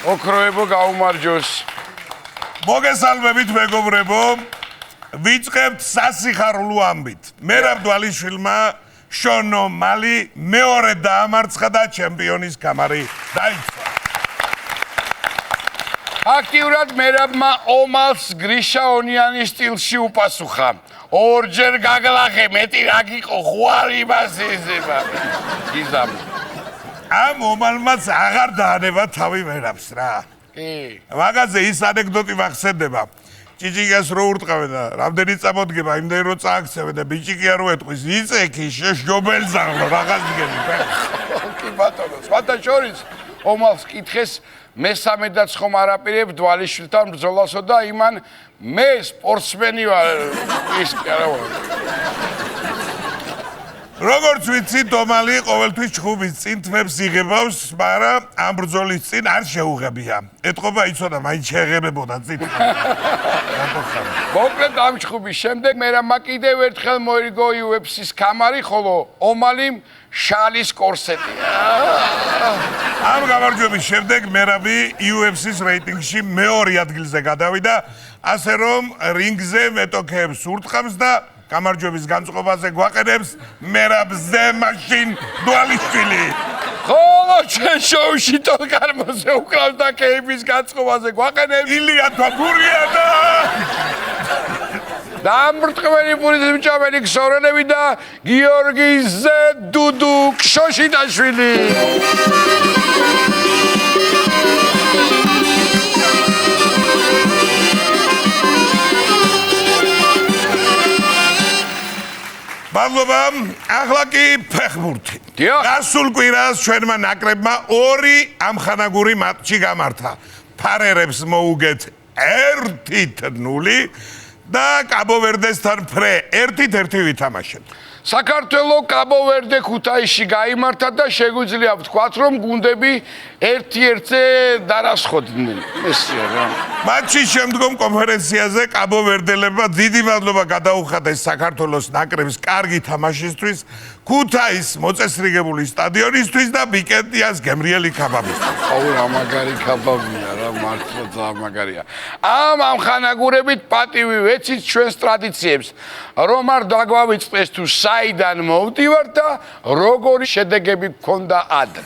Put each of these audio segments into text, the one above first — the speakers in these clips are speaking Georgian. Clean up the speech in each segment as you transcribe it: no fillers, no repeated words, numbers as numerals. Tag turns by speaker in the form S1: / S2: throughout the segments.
S1: ოქროებო გაუმარჯოს.
S2: მოგესალმებით მეგობრებო. ვიწყებთ სასიხარულო ამბით. მერაბ დვალიშვილმა შონო მალი მეორე დაამარცხა და ჩემპიონის კამარი დაიწყო.
S1: აქტიურად მერაბმა ომალს გრიშა ონიანის სტილში უპასუხა. ორჯერ გაგლახე, მეტი რა გიყო, ხوارი მას ეზება. გიზამ.
S2: ამ ომალმაც აღარ დაანება თავი მერაბს რა.
S1: კი.
S2: მაგაზე ის ანეკდოტი მახსენდება. ჭიჭიკას რო ურტყავენ და რამდენი წამოდგება, იმდენი რო წააქცევენ და ბიჭიკია რო ეტყვის, იწექი შეშჯობელზაღლო რაღაც დგები.
S1: კი ბატონო, სხვათა შორის ომალს კითხეს მესამედაც ხომ არაპირებ დვალიშვილთან ბრძოლასო და იმან მე სპორტსმენი ვარ ის არა ვარ.
S2: როგორც ვიცით, ომალი ყოველთვის ჩხუბის წინ თმებს იღებავს, მაგრამ ამ ბრძოლის წინ არ შეუღებია. ეთყობა იცოდა, მაინც შეეღებებოდა წინ.
S1: მოკლედ ამ ჩხუბის შემდეგ მერაბმა კიდევ ერთხელ მოიგო UFC-ს კამარი, ხოლო ომალიმ შალის კორსეტი.
S2: ამ გამარჯვების შემდეგ მერაბი UFC-ს რეიტინგში მეორე ადგილზე გადავიდა, ასე რომ რინგზე მეტოქეებს ურტყამს და გამარჯვების განწყობაზე გვაყენებს მერაბზე მაშინ დვალიშვილი.
S1: ხოლო ჩვენ შოუში თოლკარმოზე უკრავს და კეიფის განწყობაზე გვაყენებს
S2: ილია თოფურია და
S1: დამბრტყმელი პურის მჭამელი ქსორენები და გიორგი დუდუ ქშოშიტაშვილი.
S2: მადლობა, ახლა კი ფეხბურთი. გასულ კვირას ჩვენმა ნაკრებმა ორი ამხანაგური მატჩი გამართა. ფარერებს მოუგეთ 1-0 და კაბო-ვერდესთან ფრე 1-1 ვითამაშეთ.
S1: საქართველო კაბო-ვერდე ქუთაისში გაიმართა და შეგვიძლია ვთქვათ, რომ გუნდები 1-1-ზე დარასხოდნენ. ესეა რა.
S2: მატჩის შემდგომ კონფერენციაზე კაბო-ვერდელებმა დიდი მადლობა გადაუხადეს საქართველოს ნაკრების კარგი თამაშისთვის, ქუთაის მოწესრიგებული სტადიონისთვის და ბიკეტიას გემრიელი ქაბაბისთვის.
S1: აუ რა მაგარი ქაბაბია რა, მართლა ძალიან მაგარია. ამ ამხანაგურებით პატივი ვეცით ჩვენს ტრადიციებს. რომ არ დაგვავიწყდეს თუ საიდან მოვდივარ და როგორი შედეგები გქონდა ადრე.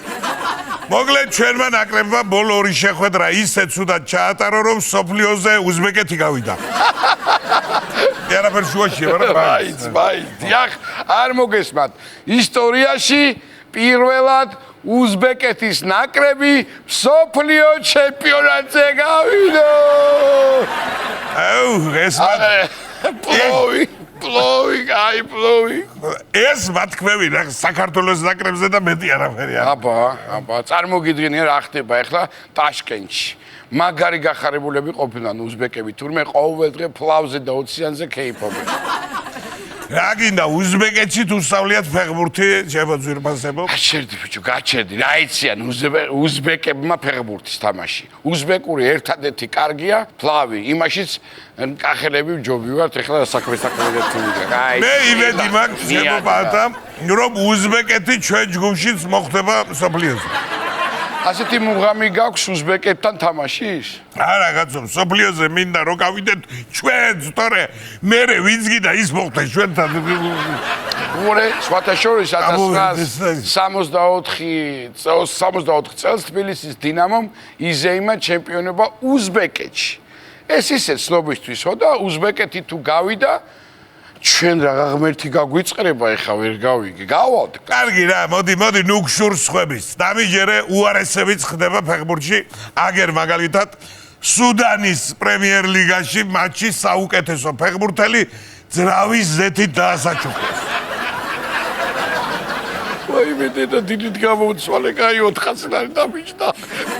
S2: მოკლედ ჩვენმა ნაკრებმა ბოლო ორი შეხვედრა ისე ცუდად ჩაატარო, რომ სოფლიოზე უზბეკეთი გავიდა. არაფერ შუაშია, მაგრამ
S1: მაინც, დიახ, არ მოგესმათ. ისტორიაში პირველად უზბეკეთის ნაკრები მსოფლიო ჩემპიონატზე გავიდა.
S2: აუ, ეს
S1: პლოვი, აი პლოვი.
S2: ეს მათქმევი რა საქართველოს ნაკრებზე და მეტი არაფერი არა.
S1: აბა, წარმოგიდგენია რა ხდება ახლა ტაშკენტში. მაგარი გახარებულები ყოფილან უზბეკები, თურმე ყოველდღე ფლავზე და ოციანზე ქეიფობენ.
S2: რა გინდა უზბეკეთში თუ სწავლიათ ფეხბურთი შემოძვირფასებო?
S1: გაჩერდი ბიჭო, გაჩერდი. რა იციან უზბეკებმა ფეხბურთის თამაში. უზბეკური ერთადერთი კარგია ფლავი. იმაშიც კახელები ჯობი ვართ, ეხლა საქმე-საქმეზე თუნდა.
S2: მე იმედი მაქვს შემოპარდა, რომ უზბეკეთი ჩვენ ჯგუფშიც მოხდება სოფლიოზე.
S1: ასეთი მუღამი გაქვს უზბეკეთთან თამაშის?
S2: არა, კაცო, სოფლიოზე მინდა რომ გავიდეთ ჩვენ, თორე მე ვინც გიდა ის მოხდეს ჩვენთან.
S1: უყურე, სხვათა შორის 1964 წელს თბილისის დინამომ იზეიმა ჩემპიონობა უზბეკეთში. ეს ისე ცნობისთვის ხო და უზბეკეთი თუ გავიდა ჩვენ რაღა ღმერთი გაგვიწყრება ეხა ვერ გავიგე. გავალთ.
S2: კარგი რა, მოდი ნუ გშურს ხვების. დამიჯერე უარესებიც ხდება ფეხბურთში. აგერ მაგალითად სუდანის პრემიერ ლიგაში მატჩი საუკეთესო ფეხბურთელი ძრავის ზეთით დაასაჩუქრეს. ვაიმე და დიდით გამოვცვალე, კაი 400 დამიჯდა.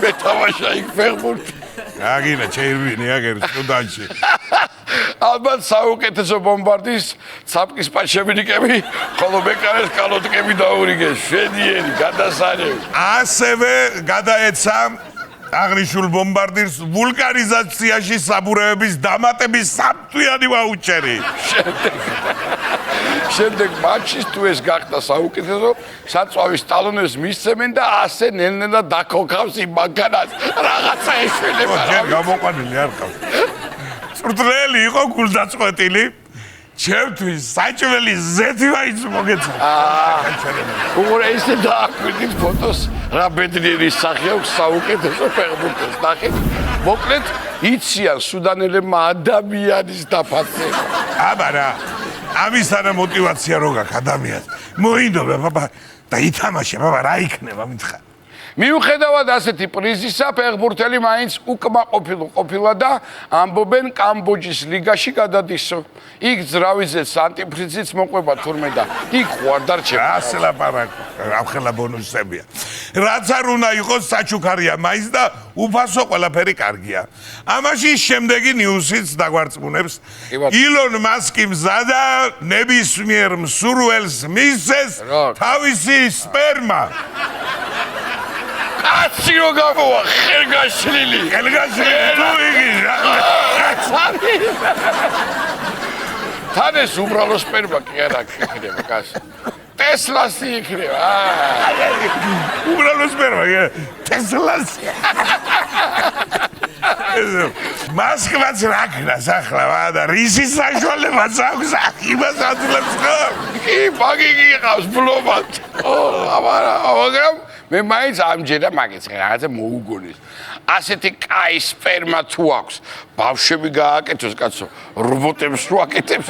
S2: მე თამაშა იქ ფეხბურთი. აგინა ჩერვინი აგერ სუდანში.
S1: ალბათ საუკეთესო ბომბარდის ცაპკის პაჩებინიკები, ხოლო მეკარეს კალოტკები დაურიგეს. შვედიერი გადასარევი.
S2: ასევე გადაეცა აღნიშნულ ბომბარდირს ვულკანიზაციაში საბურეების დამატების სამთვიანი ვაუჩერი.
S1: შემდეგ მატჩის თუ ეს გახდა საუკეთესო, საწვავის ტალონებს მისცემენ და ასე ნელ-ნელა დაქოქავს იმ მანქანას. რაღაცა ეშველება.
S2: ჯერ გამოყვანილი არ ყავს. წვრთნელი იყო გულდაწყვეტილი. ჩემთვის საჭმელი ზეთი მაინც მოგეცა.
S1: უყურე ისე დააკვირდით ფოტოს, რა ბედნიერი სახე აქვს საუკეთესო ფეხბურთელს. ნახეთ, მოკლედ იციან სუდანელებმა ადამიანის დაფაცება.
S2: აბა რა. ამისანა мотиваცია რო გაქვს ადამიანს. მოინდობა ბაბა და ითამაშე ბაბა რა იქნება მითხრა.
S1: მიუხედავად ასეთი პრიზისა, ფეხბურთელი მაინც უკმაყოფილო და ამბობენ კამბოჯის ლიგაში გადადისო. იქ ძრავიზეც ანტიფრიზიც მოყვება თურმე და იქ ხوار დარჩება.
S2: ასე ლაპარაკო, ახლა ბონუსებია. რაც არ უნდა იყოს საჩუქარია მაინც და უფასო ყველაფერი კარგია. ამაში შემდეგი ნიუსიც დაგვარწმუნებს. ილონ მასკი მზადა ნებისმიერ მსურველს მისცეს თავისი სპერმა. კაცი რო გამოვა ხელგაშლილი თუ იგი თან ეს უბრალო სპერმა კი არ იქნება კაცი ტესლასი იქნება უბრალო სპერმა ტესლასი მასკვაც რაკნას ახლა და რისის საშუალებაც აქვს იმას აძლევს ხო
S1: კი ბაგიგი ყავს ბლომად მაგრამ მე მაინც ამჯერა მაგეც რაღაცა მოუგონეს. ასეთი კაი სპერმა თუ აქვს, ბავშვები გააკეთოს კაცო, რობოტებს რო აკეთებს.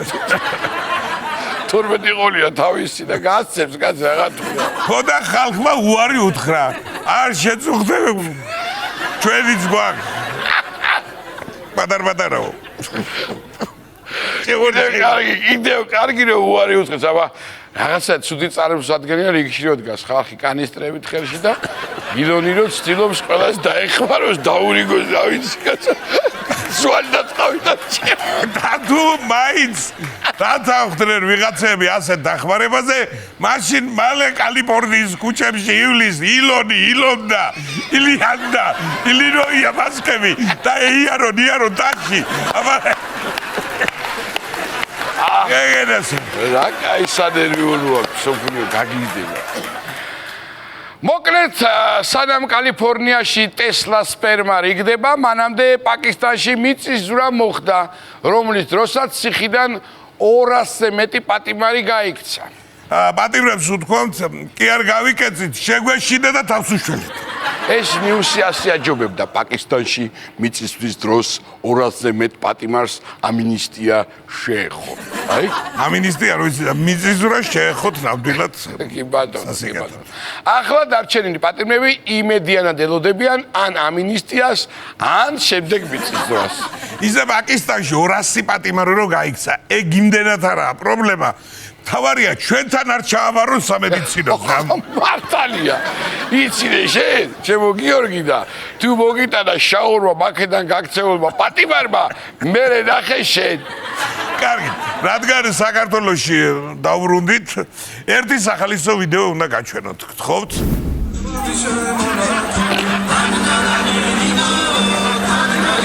S1: 12 ყოლია თავისი და გასცემს კაცი რაღაცა.
S2: ხო და ხალხმა უარი უთხრა. არ შეწუხდები. ჩვენიც გვაქვს. პატარ-პატარაო. კიდევ კარგი რო უარი უთხრეს, აბა რაღაცა ცუდი წარმოს ადგენია რიგში რო დგას ხალხი კანისტრებით ხელში და ილონი რო ცდილობს ყველას დაეხმაროს დაურიგოს რა ვიცი კაცო სვალი და წყავი და თუ მაინც დათანხმდნენ ვიღაცები ასეთ დახმარებაზე მაშინ მალე კალიფორნიის ქუჩებში ივლის ილონდა ილიანდა ილინოია მასკები და იარო ტაქსი აბა რა კაი სანერვიულო აქვს სოფლიო გაგიდება
S1: მოკლედ სანამ კალიფორნიაში ტესლა სპერმა რიგდება მანამდე პაკისტანში მიწისძვრა მოხდა რომლის დროსაც ციხიდან 200-ზე მეტი პატიმარი გაიქცა
S2: პატიმრებს უთქვამთ კი არ გავიკეცით შეგვეშინდა და თავს უშველეთ
S1: ეს ნიუსი ასე აჯობებდა პაკისტანში მიწისძვრის დროს 200-ზე მეტ პატიმარს ამინისტია შეეხო აი
S2: ამინისტია რო იცი მიწისძვრა შეეხოთ ნამდვილად
S1: კი ბატონო ახლა დარჩენილი პატიმრები იმედიანად ელოდებიან ან ამინისტიას ან შემდეგ მიწისძვრას
S2: ისე პაკისტანში 200 პატიმარი რო გაიქცა ეგ იმდენად არაა პრობლემა თავარია ჩვენთან არ ჩაავარონ სამედიცინოს
S1: მართალია იცინე შენ ჩემო გიორგი და თუ მოგიტანა შაურმა მაქედან გაქცეულმა პატიმარმა მე ნახე შენ
S2: კარგი რადგან საქართველოში დავბრუნდით ერთი სახალისო ვიდეო უნდა გაჩვენოთ გთხოვთ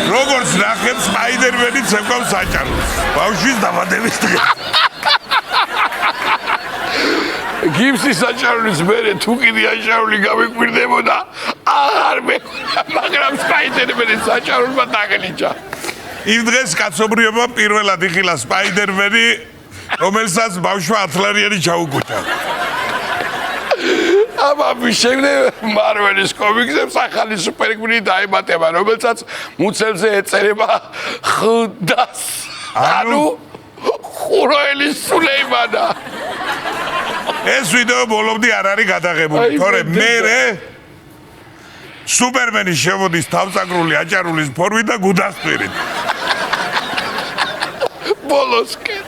S2: როგორც ნახეთ სპაიდერმენი ცეკვავს საჭაროს ბავშვის დაბადების დღე
S1: გიფსის საჭარულის მერე თუ კიდე აშაული გამიკვირდებოდა აღარ მე მაგრამ სპაიდერმენი საჭარულმა დაგელიჭა
S2: იმ დღეს კაცობრიობა პირველად იხილა სპაიდერმენი რომელსაც ბავშვა ათლარიანი ჩაუგუჭა
S1: აბა შემდეგ მარველის კომიქსებს ახალი სუპერგმირი დაემატება რომელსაც მუცელზე ეწერება ხუდას ანუ ხუროელი სულეიმანა
S2: ეს ვიდეო ბოლომდე არ არის გადაღებული თორემ მე სუპერმენი შემოდის თავსაკრული აჭარულის ფორმით და გუდასწირით
S1: ბოლოსკენ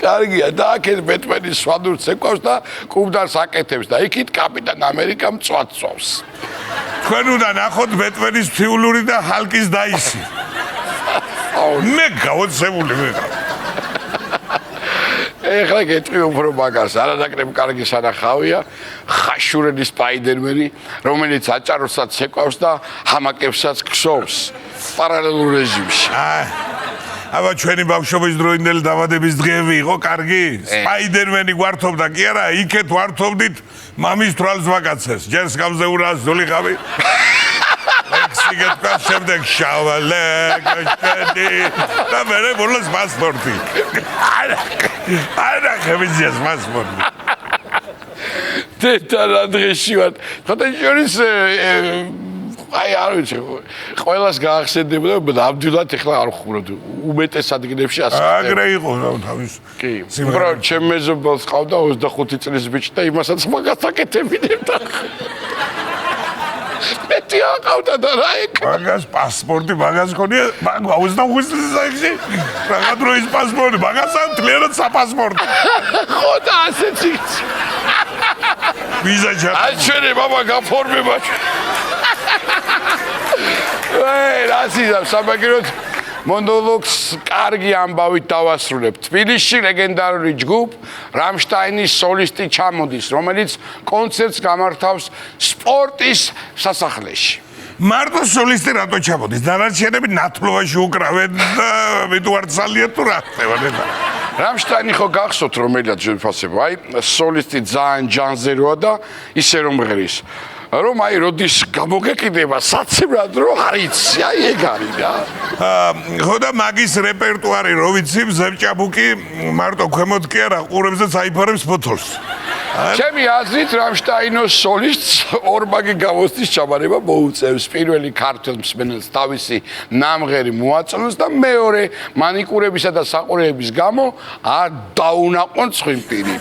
S1: კარგია და აქეთ ბეტმენის სვადურს ეკვავს და კუბდარს აკეთებს და იქით კაპიტან ამერიკა მწვადწვავს
S2: თქვენ უნდა ნახოთ ბეტმენის თიულური და ჰალკის დაისი. მე გავოცებული ვიყავ.
S1: ეხლა გეტყვი უფრო მაგას, არანაკლებ კარგი სანახავია, ხაშურელი სპაიდერმენი, რომელიც აჭაროსაც ეკავს და ჰამაკებსაც ქსოვს პარალელურ რეჟიმში.
S2: აბა ჩვენი ბავშვობის დროინდელი დაბადების დღეები იყო კარგი? სპაიდერმენი გვართობდა კი არა, იქეთ ვართობდით მამის თვალს ვაკაცეს. ჯერს გამზეურა ზოლიღავი. ლექსიგეთკა შემდეგ შავალე გაშედი და მე ბოლოს პასპორტი. არა ხებიძიას პასპორტი.
S1: დედა დღეში ვარ. ხოთა შორის აი არ ვიცი, ყველას გაახსენდებოდა, ნამდვილად ეხლა არ ხუმრობ. უმეტეს ადგილებში ასე.
S2: აგრე იყო თავის.
S1: კი. უბრალოდ ჩემ მეზობელს ყავდა 25 წლის ბიჭი და იმასაც მაგას აკეთებინებდა. მეტი აყავდა და რა ეკ.
S2: მაგას პასპორტი, მაგას ხონია, მაგ 25 წლის საერთში. რაღა დროის პასპორტი, მაგას ამთლიანად საპასპორტი.
S1: ხო და ასეც იცი.
S2: ვიზა ჩა.
S1: აჩვენე მამა გაფორმება. რასიზა სამაგეროთ მონოლოგს კარგი ამბავით დავასრულებ. თბილისში ლეგენდარული ჯგუფ რამშტაინის სოლისტი ჩამოდის, რომელიც კონცერტს გამართავს სპორტის სასახლეში.
S2: მარტო სოლისტი რატო ჩამოდის? დანარჩენები ნათლობაში უკრავენ და მიდუარცალია თუ რა ხდება ნედა.
S1: რამშტაინი ხო გახსოვთ რომელია ჯგუფასება? აი სოლისტი ძალიან ჯანზეროა და ისე რომ ღრის. რომ აი როდის გამოგეკიდება საცებრად რო არიცი, აი ეგ არის რა.
S2: ხო და მაგის რეპერტუარი რო ვიცი, ზებჭაბუკი მარტო ქვემოთ კი არა, ყურებზე საიფარებს ფოთოლს.
S1: ჩემი აზრით რამშტაინოს სოლისტს ორმაგი გამოსდის ჩაბარება მოუწევს. პირველი ქართველ მსმენელს თავისი ნამღერი მოაწონოს და მეორე მანიკურებისა და საყურეების გამო არ დაუნაყონ ცხიმპირი.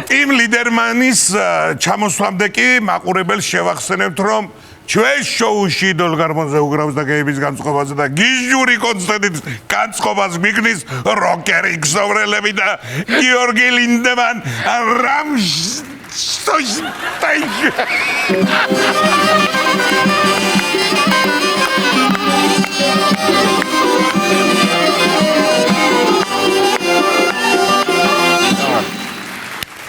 S2: ტიმ ლიდერმანის ჩამოსვლამდე კი მაყურებელს შევახსენებთ, რომ ჩვენ შოუში დოლგარმონზე უგრავს და გეების განწყობაზე და გიჟური კონცერტით განწყობას მიგნის როკერი ქსოვრელები და გიორგი ლინდემან რამშტაინ.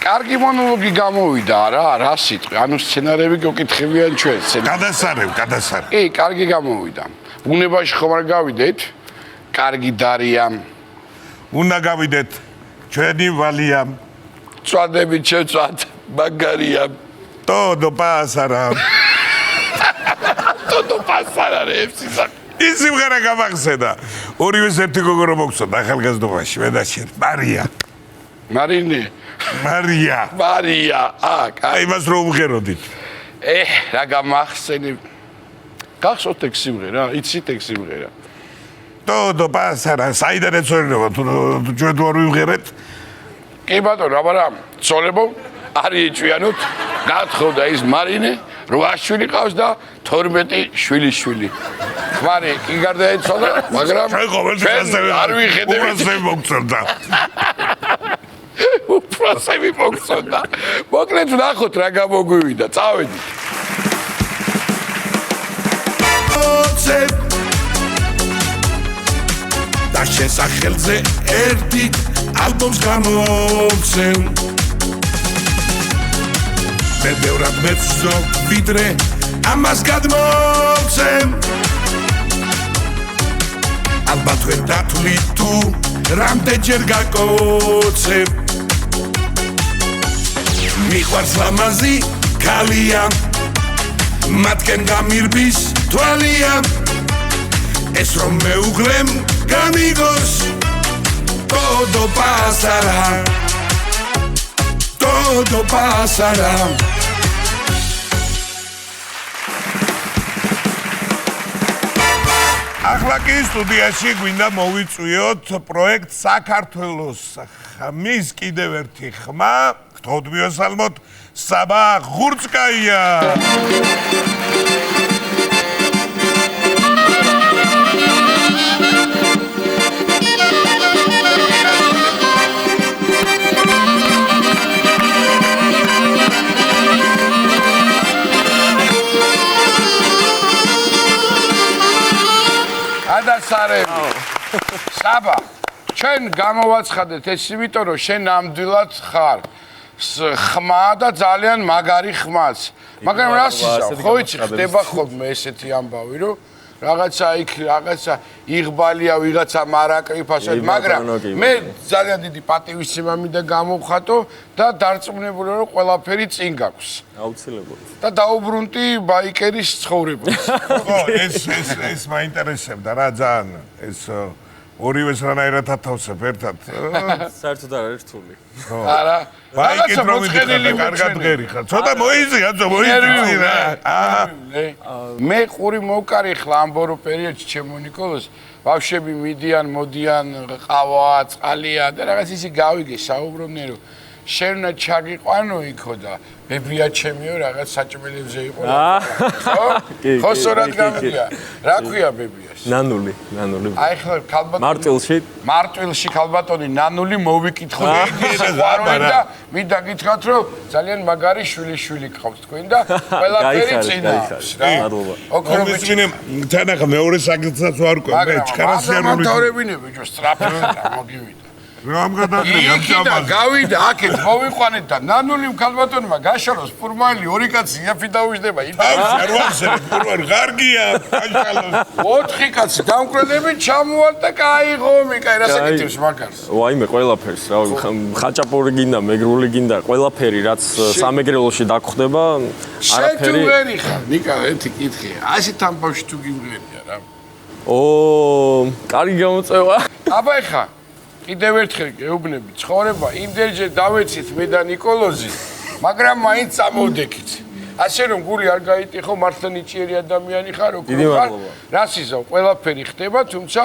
S1: კარგი მონოლოგი გამოვიდა რა სიტყვი, ანუ სცენარები გეკითხებიან ჩვენს.
S2: გადასარევ.
S1: კი, კარგი გამოვიდა. ბუნებაში ხომ არ გავიდეთ? კარგი დარია.
S2: უნდა გავიდეთ ჩვენი ვალია.
S1: წვადებით შეწვად, მაგარია.
S2: ტოდო პასარა.
S1: ტოდო პასარა რეფსისა.
S2: ის სიმღერა გამახსენდა. ორივე ერთი გოგო რომ მოგწონდა ახალგაზრდობაში, მე და შენ. მარია. აი მას რომ ვღეროდით.
S1: რა გამახსენი. გახსოვთ ეგ სიმღერა? იცით ეგ სიმღერა?
S2: ტოდო პასარა, საიდან ეწოდება თუ ჩვენ თუ არ ვიღერეთ?
S1: კი ბატონო, აბა ცოლებო არ იჭვიანოთ. გათხოვდა ის მარინე, 8 შვილი ყავს და 12 შვილიშვილი. ხვარი კი გარდაეცვალა, მაგრამ ჩვენ არ ვიხედებით.
S2: უბრალოდ მოგწონდა.
S1: უბრალოდ მოგწონდა. მოკლედ ვნახოთ რა გამოგვივიდა. წავედით.
S2: და შენ სახელზე ერთი ალბომს გამოვცემ. მე ბევრად მეცნობ ვიდრე ამას გადმოვცემ. ალბათ ვერ დათვლი თუ რამდენჯერ გაკოცებ. მიყვარს ლამაზი ქალია, მათკენ გამირბის თვალია. ეს რომ მეუღლემ გამიგოს todo pasará. ახლა კი სტუდიაში გვინდა მოვიწვიოთ პროექტ საქართველოს ხმის კიდევ ერთი ხმა. გთხოვთ მიესალმოთ საბა ღურწკაია.
S1: განსაცარები. საბა, ჩვენ გამოვაცხადეთ ეს იმიტომ, რომ შენ ნამდვილად ხარ ხმა და ძალიან მაგარი ხმაც. მაგრამ რას ისაო, ხო იცი, ხდება ხოლმე ესეთი ამბავი, რომ რაღაცა იქ რაღაცა იღბალია ვიღაცა მარაკრიფასო, მაგრამ მე ძალიან დიდი პატივისცემა მინდა გამოვხატო და დარწმუნებული რომ ყველაფერი წინ გაქვს.
S3: აუცილებლად.
S1: და დაუბრუნდი ბაიკერის ცხოვრებას.
S2: ხო, ეს მაინტერესებდა რა ძალიან ეს ორივეს რანაირად ათავსებ ერთად.
S3: საერთოდ არ არის რთული.
S2: არა. ბაიკით რომ მიდიხარ, კარგად ღერი ხარ. ცოტა მოიზია, მოიზია რა.
S1: მე ყური მოვკარი ხლა ამ ბორო პერიოდში ჩემო ნიკოლოს, ბავშვები მიდიან, მოდიან, ყავა, წყალია და რაღაც ისე გავიგე საუბრობდნენ რომ შენ უნდა ჩაგიყვანო იქო და ბებია ჩემიო რაღაც საჭმელებზე იყო. ხო? ხო, სწორად გამიგია. რა ქვია ბებიას?
S3: ნანული.
S1: აი ხლა ქალბატონი მარტვილში ქალბატონი ნანული მოვიკითხო და მინდა გითხრათ რომ ძალიან მაგარი შვილი გყავს თქვენ და ყველაფერი წინა აქვს რა.
S2: ოქრომიჩი თანახა მეორე საკითხსაც ვარ ყვე მე ჩქარასიარული
S1: მოთავრებინე ბიჭო სტრაფი მოგივიდა.
S2: რამ გადაგია
S1: და გავიდა აქეთ მოვიყვანეთ და ნანული ქალბატონმა გაშოროს ფურმალი ორი კაცი იაფი დაუждდება
S2: არ ვახსენებ ფურმალი ღარგია კაშალოს
S1: 4 კაცი დამკვრელებით ჩამოვალ და კაიღო მიკაი რა საკეთებს მაგარს
S3: ვაიმე ყველაფერს რა ხაჭაპური გინდა მეგრული გინდა ყველაფერი რაც სამეგრელოში დაგხვდება არაფერი
S1: შენ თუ ვერი ხარ ნიკა ერთი კითხია ასე თამბავში თუ გიმღერია რა
S3: კარგი გამოწევა
S1: აბა ეხა კიდევ ერთხელ გეუბნები ცხოვრება იმდენჯერ დავეცით მე და ნიკოლოზი მაგრამ მაინც წამოვდექით ასე რომ გული არ გაიტეხო მართლა ნიჭიერი ადამიანი ხარ
S3: დიდი მადლობა
S1: რას იზავ ყველაფერი ხდება თუმცა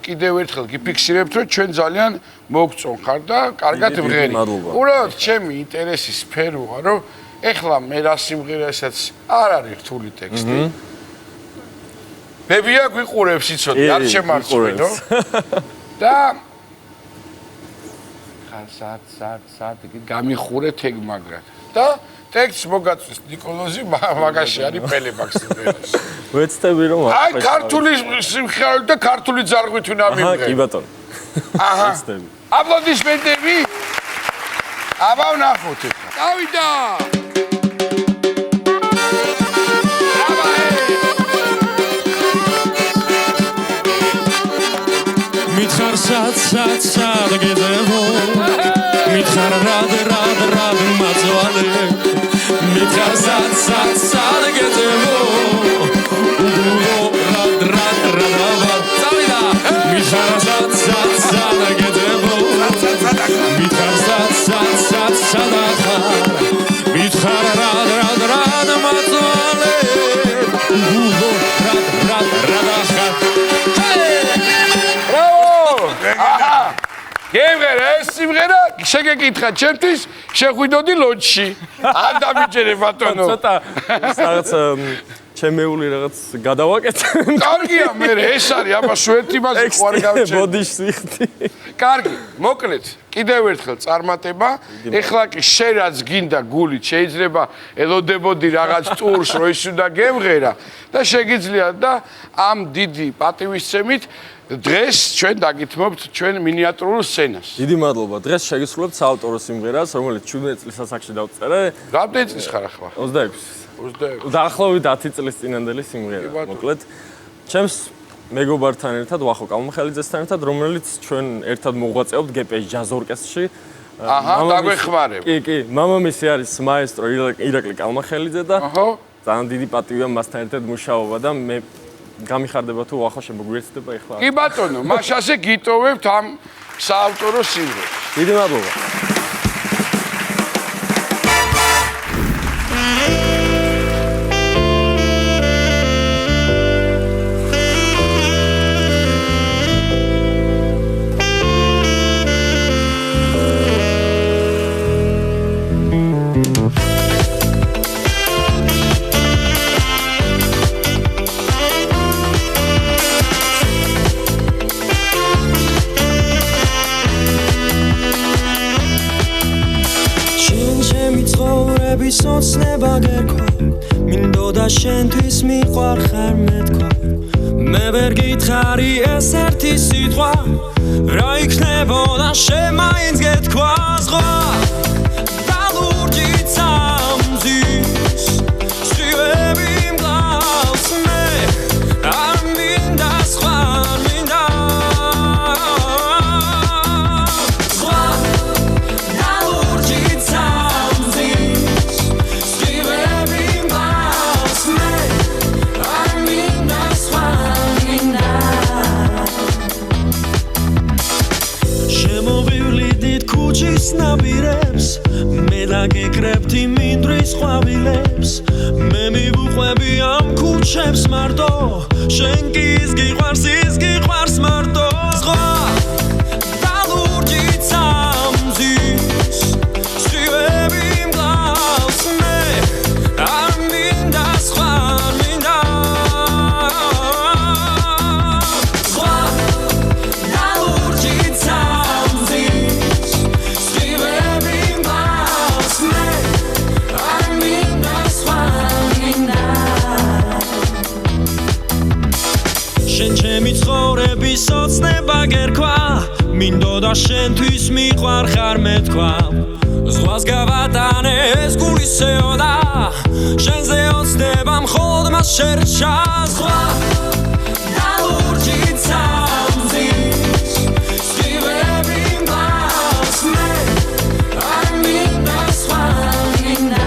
S1: კიდევ ერთხელ გიფიქსირებთ რომ ჩვენ ძალიან მოგწონ ხარ და კარგად ვღერი უბრალოდ ჩემი ინტერესის სფეროა რომ ეხლა მე რა სიმღერასაც არ არის რთული ტექსტი ბებია გვიყურებს იცოდი არ შემარცხვენო და სად გამიხურეთ ეგ მაგრად და ტექსტს მოგაწვის ნიკოლოზი მაგაში არის პელებაქს სიმღერაში
S3: ვეცდები რომ
S1: აი ქართული სიმღერა და ქართული ძარღვით უნდა მივიღე
S3: კი ბატონო
S1: აჰა აპლოდისმენტები აბა ვნახოთ გავიდა
S4: მითხარ სად გეძებო მითხარ რად მაძვალე მითხარ სად გეძებო უბულო რადავა წავიდა მითხარ სად გეძებო მითხარ სადახარ მითხარ რად მაძვალე უბულო რადახარ გემღერა ეს სიმღერა შეგეკითხა ჩემთვის შეხვიდოდი ლონჩში არ დამიჯერე ბატონო
S3: ცოტა რაღაც ჩემეული რაღაც გადავაკეთე
S1: კარგია მე ეს არის აბა სვეტი მას ხوار გავჩერდი
S3: ბოდიშს ვიხდი
S1: კარგი მოკლედ კიდევ ერთხელ წარმატება ეხლა კი შენ რაც გინდა გულით შეიძლება ელოდებოდი რაღაც ტურს რო ის უნდა გემღერა და შეგიძლია და ამ დიდი პატივისცემით დღეს ჩვენ დაგითმობთ ჩვენ მინიატურულ სცენას.
S3: დიდი მადლობა. დღეს შეგისრულებთ საავტორო სიმღერას, რომელიც 17 წლის ასაკში დავწერე.
S1: რამდენი წლის ხარ ახლა?
S3: 26. დაახლოებით 10 წლის წინანდელი სიმღერა. მოკლედ, ჩემს მეგობართან ერთად, ვახო კალმახელიძესთან ერთად, რომელიც ჩვენ ერთად მოღვაწეობთ GPS ჯაზ ორკესტრში.
S1: აჰა, დაგვეხმარებ.
S3: კი, მამამისი არის მაესტრო ირაკლი კალმახელიძე და ძალიან დიდი პატივია მასთან ერთად მუშაობა და მე გამიხარდება თუ ვახო შემოგვიერთდება ეხლა.
S1: კი ბატონო, მაშასე გიტოვებთ ამ საავტორო სიმღერას.
S3: დიდი მადლობა.
S5: სოცნება გერქვა მინდოდა შენთვის მიყვარ ხარ მეთქვა მე ვერ გითხარი ეს ერთი სიტყვა რა იქნებოდა შენ მაინც გეთქვა ზღვა და ლურჯით სამზის სხივები მგავს მე არ მინდა სხვა არ მინდა ზღვა და ლურჯით სამზის სხივები მგავს მე არ მინდა სხვა არ მინდა შემოვივლიდით ქუჩის ნაპირებს მე დაგეკრებთ იმ მინდვრის ყვავილებს მე მივუყვები ამ ქუჩებს მარტო შენ კი ის გიყვარს მარტო ზღვა და ლურჯით სამზის სხივები მგავს მე არ მინდა სხვა არ მინდა ზღვა და ლურჯით სამზის სხივები მგავს მე არ მინდა სხვა არ მინდა შენ ჩემი ცხოვრების ოცნება გერქვა მინდოდა შენთვის მიყვარ ხარ მეთქვა ზღვას გავატანე ეს გულისეოდა შენზე ოცნება მხოლოდ მას შერჩა ზღვა და ლურჯით სამზის სხივები მგავს მე არ მინდა სხვა არ მინდა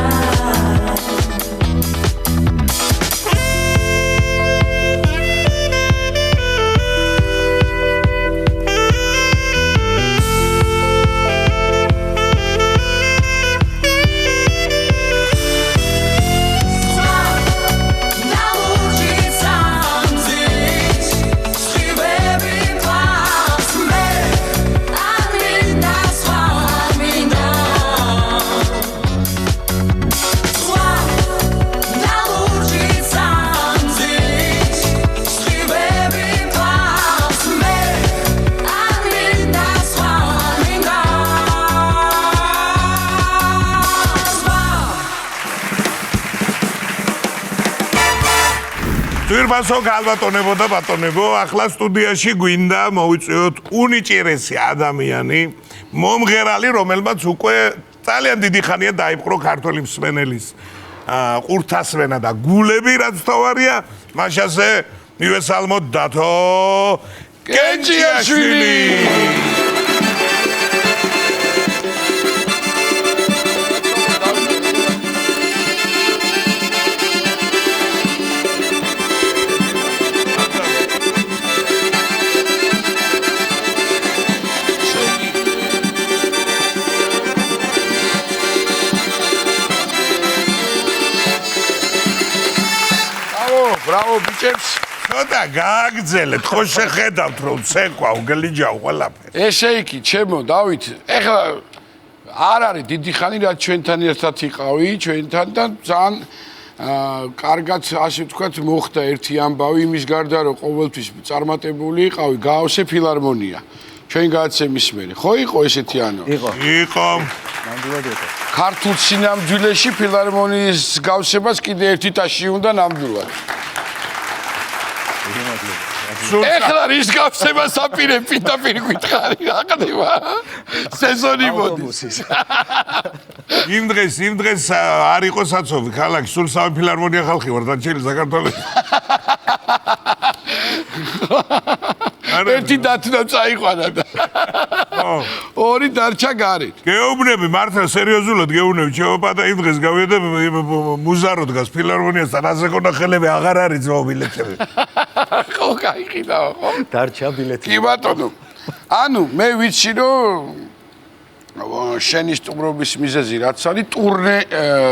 S2: თვირბასო გალბატონებო და ბატონებო, ახლა სტუდიაში გვინდა მოვიწვიოთ უნიჭერესი ადამიანი, მომღერალი, რომელმაც უკვე ძალიან დიდი ხანია დაიპყრო ქართველი მსმენელის ყურთასმენა და გულები, რაც თავარია, მაშასე მივესალმოთ დათო კენჭიაშვილი.
S1: Bravo, biceps.
S2: ცოტა გააგრძელეთ, ხო შეხედავთ რომ ცეკვა უგლიჯავ ყველაფერი.
S1: ესე იგი, ჩემო დავით, ეხლა არ არის დიდი ხანი რაც ჩვენთან ერთად იყავი, ჩვენთან და ძალიან კარგად ასე ვთქვათ მოხდა ერთი ამბავი იმის გარდა რომ ყოველთვის წარმატებული იყავი, გაავსე ფილარმონია. ჩვენ გადაცემის მერე. ხო იყო ესეთი ანუ?
S2: იყო.
S6: ნამდვილად იყო.
S1: ქართულ სინამდვილეში ფილარმონიის გავსებას კიდე ერთი ტაში უნდა ნამდვილად. ეხლა რის გავსებას აპირებ პირდაპირ გითხარი რა ხდება? სეზონი მოდის.
S2: იმ დღეს არ იყო საცობი ქალაქი, სულ სამი ფილარმონია ხალხი ვარ დანჩელი საქართველოს.
S1: ერთი დათნა წაიყვანა და ორი დარჩა გარეთ.
S2: გეუბნები მართლა სერიოზულად გეუბნები ჩემო და იმ დღეს გავიდა მუზარო დგას ფილარმონიასთან ასე ქონა ხელები აღარ არის ძმაო ბილეთები.
S1: ხო გაიყიდაო ხო?
S6: დარჩა ბილეთი.
S1: კი ბატონო. ანუ მე ვიცი რომ შენი სტუმრობის მიზეზი რაც არის ტურნე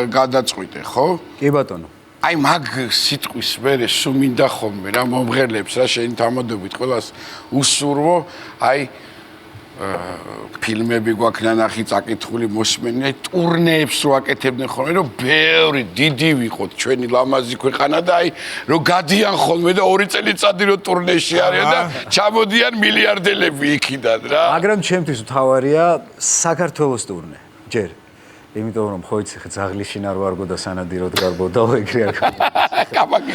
S1: გადაწყვიტე ხო?
S6: კი ბატონო.
S1: აი მაგ სიტყვის მერე სულ მინდა ხოლმე რა მომღერლებს რა შენი თამადობით ყველას უსურვო აი ფილმები გვაქვს ნანახი წაკითხული მოსმენია ტურნეებს რო აკეთებდნენ ხოლმე რომ ბევრი დიდი ვიყოთ ჩვენი ლამაზი ქვეყანა და აი რო გადიან ხოლმე და 2 წელიწადი რო ტურნეში არიან და ჩამოდიან მილიარდელები იქიდან რა
S6: მაგრამ ჩემთვის მთავარია საქართველოს ტურნე ჯერ იმიტომ რომ ხო იცი ხე ძაღლიშინ არ ვარგო და სანადიროდ გარბოდა ეგრე არ
S1: კაბაკი.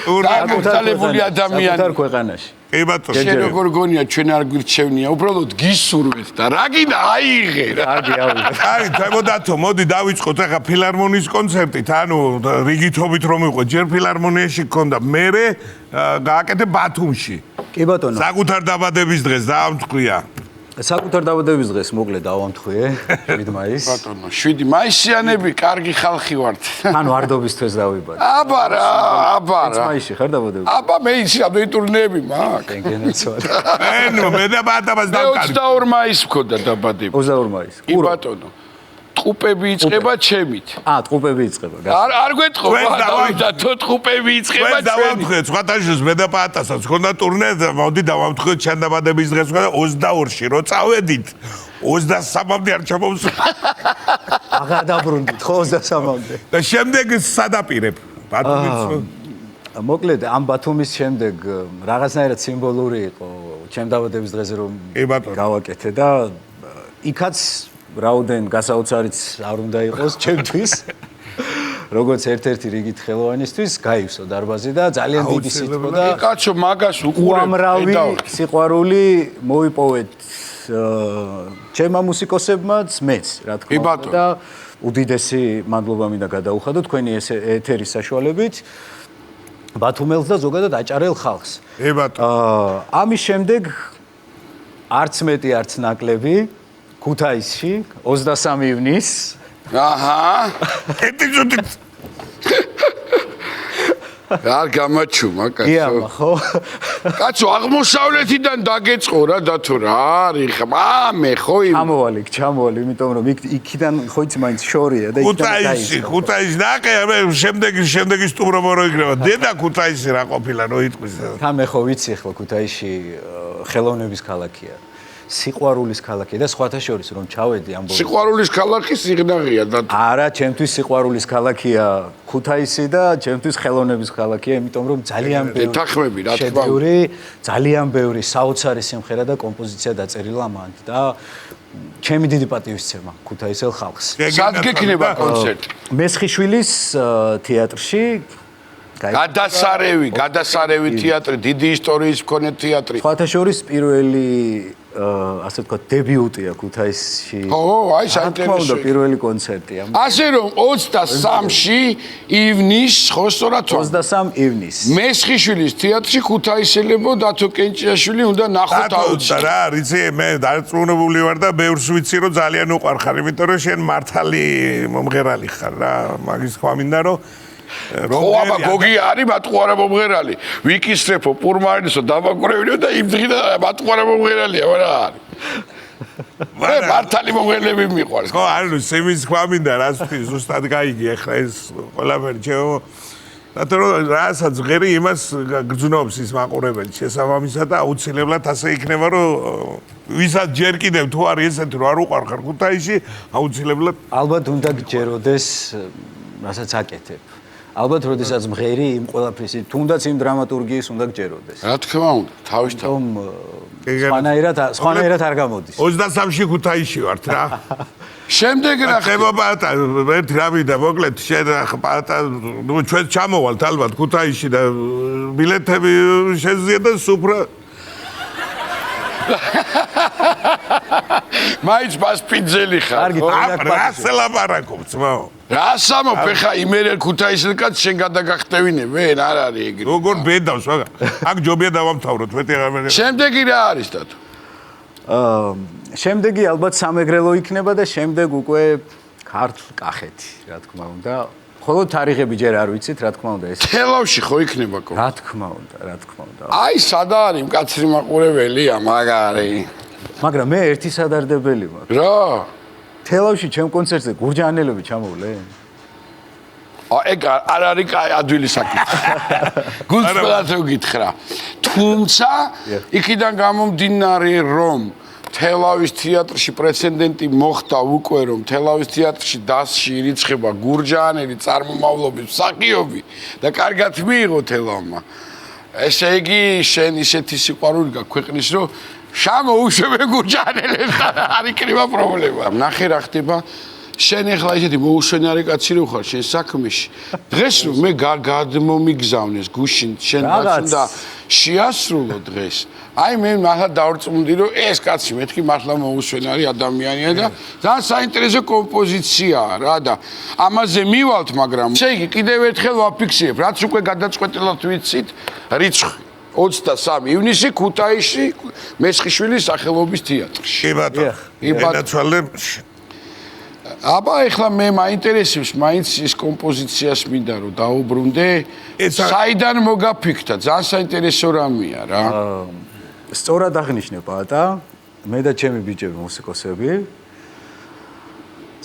S1: საკუთარებული ადამიანი.
S6: საკუთარ ქვეყანაში.
S2: კი ბატონო.
S1: შენ როგორ გონია ჩვენ არ გვირჩევნია, უბრალოდ გისურვეთ და რა გინდა აიღე რა.
S6: კარგი ავიღე.
S2: აი, თემოდათო, მოდი დავიწყოთ ახლა ფილარმონიის კონცერტით, ანუ რიგითობით რომ იყო, ჯერ ფილარმონიაში გქონდა, მერე გააკეთე ბათუმში.
S6: კი ბატონო.
S2: საკუთარ დაბადების დღეს დაამთქვია.
S6: საკუთარ დაბადების დღეს მოკლედ დავამთხვიე 7 მაისს.
S1: ბატონო, 7 მაისიანები კარგი ხალხი ვართ.
S6: ანუ არდობის დღეს დავიბადე.
S1: აბა რა, აბა
S6: 7
S1: რა.
S6: მაისში ხარ დაბადებული?
S1: აბა მე იცი აბა ტურნეები მაქვს.
S6: ეგენაცვარ.
S2: ნუ მე დაბადებას
S1: მე
S2: დავკარგე.
S1: 22 მაისს მქონდა დაბადება.
S6: 22 მაისს.
S1: კი ბატონო. ტყუპები იწყება ჩემით.
S6: ტყუპები იწყება.
S1: არ გვეთყო, დავიდა თო ტყუპები იწყება
S2: მე
S1: ჩემით.
S2: დავამთხვიე, სხვათა შორის მე და პატასაც გქონდა ტურნე, მოდი დავამთხვიეთ ჩვენ დაბადების დღეს 22-ში რო წავედით. 23-მდე არ ჩამოვსვლა.
S6: აღარ დაბრუნდით ხო 23-მდე.
S2: და შემდეგ სადაპირებ. ბათუმის
S6: მოკლედ ამ ბათუმის შემდეგ რაღაცნაირად სიმბოლური იყო ჩემ დაბადების დღეზე რომ
S2: კი ბატონო.
S6: გავაკეთე და იქაც რაუდენ გასაოცარიც არ უნდა იყოს ჩემთვის. როგორც ერთ-ერთი რიგით ხელოვანისთვის გაივსო დარბაზი და ძალიან დიდი სიტყვა და
S1: კაცო მაგას უყურებ.
S6: უამრავი სიყვარული მოიპოვეთ ჩემმა მუსიკოსებმაც, მეც, რა თქმა
S1: კი,
S6: უნდა
S1: ბატონო.
S6: და უდიდესი მადლობა მინდა გადაუხადო თქვენი ეს ეთერის საშუალებით ბათუმელს და ზოგადად აჭარელ ხალხს.
S2: კი ბატონო.
S6: ამის შემდეგ არც მეტი, არც ნაკლები ქუთაისში 23 ივნისს
S1: აჰა.
S2: ეტიჟუდით
S1: არ გამაჩუმა კაცო.
S6: გიამა ხო?
S1: კაცო აღმოსავლეთიდან დაგეწყო რა დათო რა არის ხა მე ხო იმ
S6: ჩამოვალი, იმიტომ რომ იქიდან ხო იცი მაინც შორია და
S2: ქუთაისში დაყია მე შემდეგი სტუმრობა რო იქნება. დედა ქუთაისში რა ყოფილა რო იტყვის.
S6: თან მე ხო ვიცი ახლა ქუთაისში ხელოვნების ქალაქია. სიყვარულის ქალაქია და სხვათა შორის რომ ჩავედი ამ ბოლოს.
S1: სიყვარულის ქალაქი სიღნაღია და
S6: არა, ჩემთვის სიყვარულის ქალაქია ქუთაისი და ჩემთვის ხელოვნების ქალაქია, იმიტომ რომ ძალიან ბევრი
S1: ეთანხმები, რა თქმა უნდა.
S6: შედევრი, ძალიან ბევრი საოცარი სიმღერა და კომპოზიცია დაწერილა მან და ჩემი დიდი პატივისცემა ქუთაისელ ხალხს.
S1: სად გექნება კონცერტი?
S6: მესხიშვილის თეატრში
S1: გადასარევი თეატრი, დიდი ისტორიის მქონე თეატრი.
S6: სხვათა შორის პირველი ასე ვთქვათ დებიუტია ქუთაისში.
S1: ო, აი საინტერესო.
S6: პირველი კონცერტია.
S1: ასე რომ 23-ში ივნისს ხო სწორად
S6: 23 ივნისს.
S1: მესხიშვილის თეატრში ქუთაისელებო დათო კენჭიაშვილი უნდა ნახოთ აუცილებლად.
S2: რა, რიცი მე დარწმუნებული ვარ და ბევრს ვიცი რომ ძალიან უყვარხარ, იმიტომ რომ შენ მართალი მომღერალი ხარ რა, მაგის თქვა მინდა რომ
S1: ხო აბა გოგი არის მატყუარა მომღერალი. ვიკისრეფო პურმარინსო დამაკურებინო და იმ დღიდან მატყუარა მომღერალია, რა არის. მე მართალი მომღერლები მიყვარს.
S2: ხო, ანუ სიმის თქვა მინდა რაც თქვი ზუსტად გაიგე ახლა ეს ყველაფერი ჩემო. რატომ რასაც ღერი იმას გრძნობს ის მაყურებელი შესაბამისად და აუცილებლად ასე იქნება რომ ვისაც ჯერ კიდევ თუ არის ესეთი რომ არ უყარხარ ქუთაისში აუცილებლად
S6: ალბათ უნდა გჯეროდეს რასაც აკეთებ. ალბათ როდესაც მღერი იმ ყველაფრის თუნდაც იმ დრამატურგიის უნდა გჯეროდეს.
S1: რა თქმა უნდა, თავისთავად.
S6: სხვანაირად არ გამოდის.
S2: 23-ში ქუთაისში ვართ რა.
S1: შემდეგ რა
S2: ხდება ერთ რამი და მოკლედ შენ ნუ ჩვენ ჩამოვალთ ალბათ ქუთაისში და ბილეთები შეზია და სუფრა
S1: მაინც მასპინძელი ხარ.
S6: კარგი,
S2: რა სელაპარაკობ ძმაო.
S1: რა სამოფე ხა იმერელ ქუთაისელკაც შენ გადაგახტევინებენ, არ არის ეგრე.
S2: როგორ ბედავს მაგა. აქ ჯობია დავამთავროთ, მეტი აღარ.
S1: შემდეგი რა არის დათო?
S6: შემდეგი ალბათ სამეგრელო იქნება და შემდეგ უკვე ქართლ კახეთი, რა თქმა უნდა. ხოლო თარიღები ჯერ არ ვიცით, რა თქმა უნდა ეს.
S1: თელავში ხო იქნება კო?
S6: რა თქმა უნდა, რა თქმა უნდა.
S1: აი სადა არის მკაცრი მაყურებელია მაგარი.
S6: მაგრამ მე ერთი სადარდებელი მაქვს.
S1: რა?
S6: თელავში ჩემ კონცერტზე გურჯაანელები ჩამოვლენ.
S1: ეგ არ არის კაი ადვილი საკითხი. გულწრფელად გითხრა. თუმცა იქიდან გამომდინარე რომ თელავის თეატრში პრეცედენტი მოხდა უკვე რომ თელავის თეატრში დასში ირიცხება გურჯაანელი წარმომავლობის მსახიობი და კარგად მიიღო თელავმა. ესე იგი შენ ისეთი სიყვარული გაქვს ქვეყნის რომ შამოუშვებ გურჯაანელებს და არ იქნება პრობლემა. ნახე რა ხდება შენ ახლა ისეთი მოუსვენარი კაცი რო ხარ შენ საქმეში. დღეს რომ მე გადმომიგზავნეს გუშინ შენ რაც უნდა შეასრულო დღეს. აი მე მართლა დავrწმუნდი რომ ეს კაცი მეთქი მართლა მოუსვენარი ადამიანია და ძალიან საინტერესო კომპოზიციაა რა და ამაზე მივალთ, მაგრამ ესე იგი კიდევ ერთხელ ვაფიქსირებ, რაც უკვე გადაწყვეტილად ვიცით, რიცხვი 23 ივნისი ქუთაისში მესხიშვილის სახელობის თეატრში.
S2: კი ბატონო. ენაცვალე
S1: აბა ეხლა მე მაინტერესებს მაინც ის კომპოზიციას მინდა რომ დაუბრუნდე. საიდან მოგაფიქრდა? ძალიან საინტერესო რამეა რა.
S6: სწორად აღნიშნე პატა, მე და ჩემი ბიჭები მუსიკოსები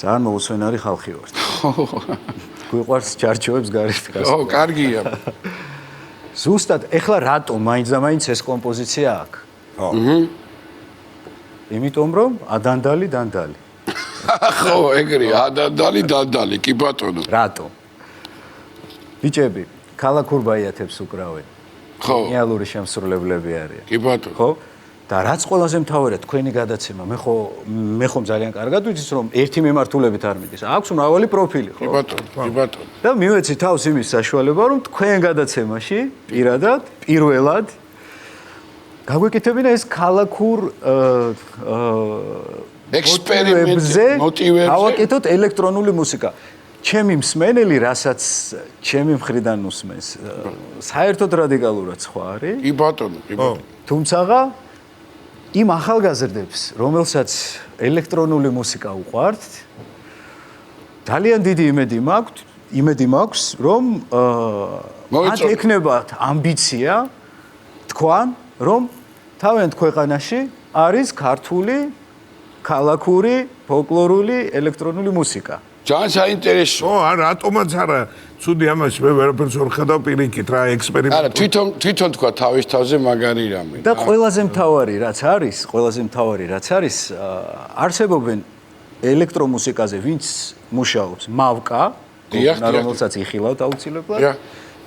S6: ძალიან მოუსვენარი ხალხი ვართ. გვიყვარს ჩარჩოებს გარეთ გასვლა.
S1: ო, კარგია.
S6: ზუსტად ეხლა რატომ მაინც და მაინც ეს კომპოზიცია აქვს? იმიტომ რომ ადანდალი დანდალი.
S1: ხო, ეგრეა, დანდალი, კი ბატონო.
S6: რატომ? ბიჭები, ქალაქურ ბაიათებს უკრავენ.
S1: ხო.
S6: რეალური შემსრულებლები არიან.
S1: კი ბატონო.
S6: ხო? და რაც ყველაზე მთავარია თქვენი გადაცემა, მე ხომ ძალიან კარგად ვიცით რომ ერთი მემართულებით არ მიდის. აქვს მრავალი პროფილი, ხო?
S1: კი ბატონო, კი ბატონო.
S6: და მივეცი თავს იმის საშუალება რომ თქვენ გადაცემაში პირველად გაგვეკეთებინა ეს ქალაქურ
S1: ექსპერიმენტზე, მოტივებზე.
S6: გავაკეთოთ ელექტრონული მუსიკა. ჩემი მსმენელი, რასაც ჩემი მხრიდან უსმენს, საერთოდ რადიკალურად სხვა არის.
S1: კი ბატონო, კი ბატონო.
S6: თუმცა იმ ახალგაზრდებს, რომელსაც ელექტრონული მუსიკა უყვართ, ძალიან დიდი იმედი მაქვს, რომ მათ ექნებათ ამბიცია თქვან, რომ თავიანთ ქვეყანაში არის ქართული, ქალაქური, ფოლკლორული, ელექტრონული მუსიკა.
S1: ძალიან საინტერესო.
S2: რატომაც არა, ცუდი ამაში მე ვერაფერს ვერ ხედავ პირიქით რა ექსპერიმენტი.
S1: არა, თვითონ თქვა თავის თავზე მაგარი რამე.
S6: და ყველაზე მთავარი რაც არის, არსებობენ ელექტრომუსიკაზე, ვინც მუშაობს, მავკა, რომელსაც იხილავთ აუცილებლად.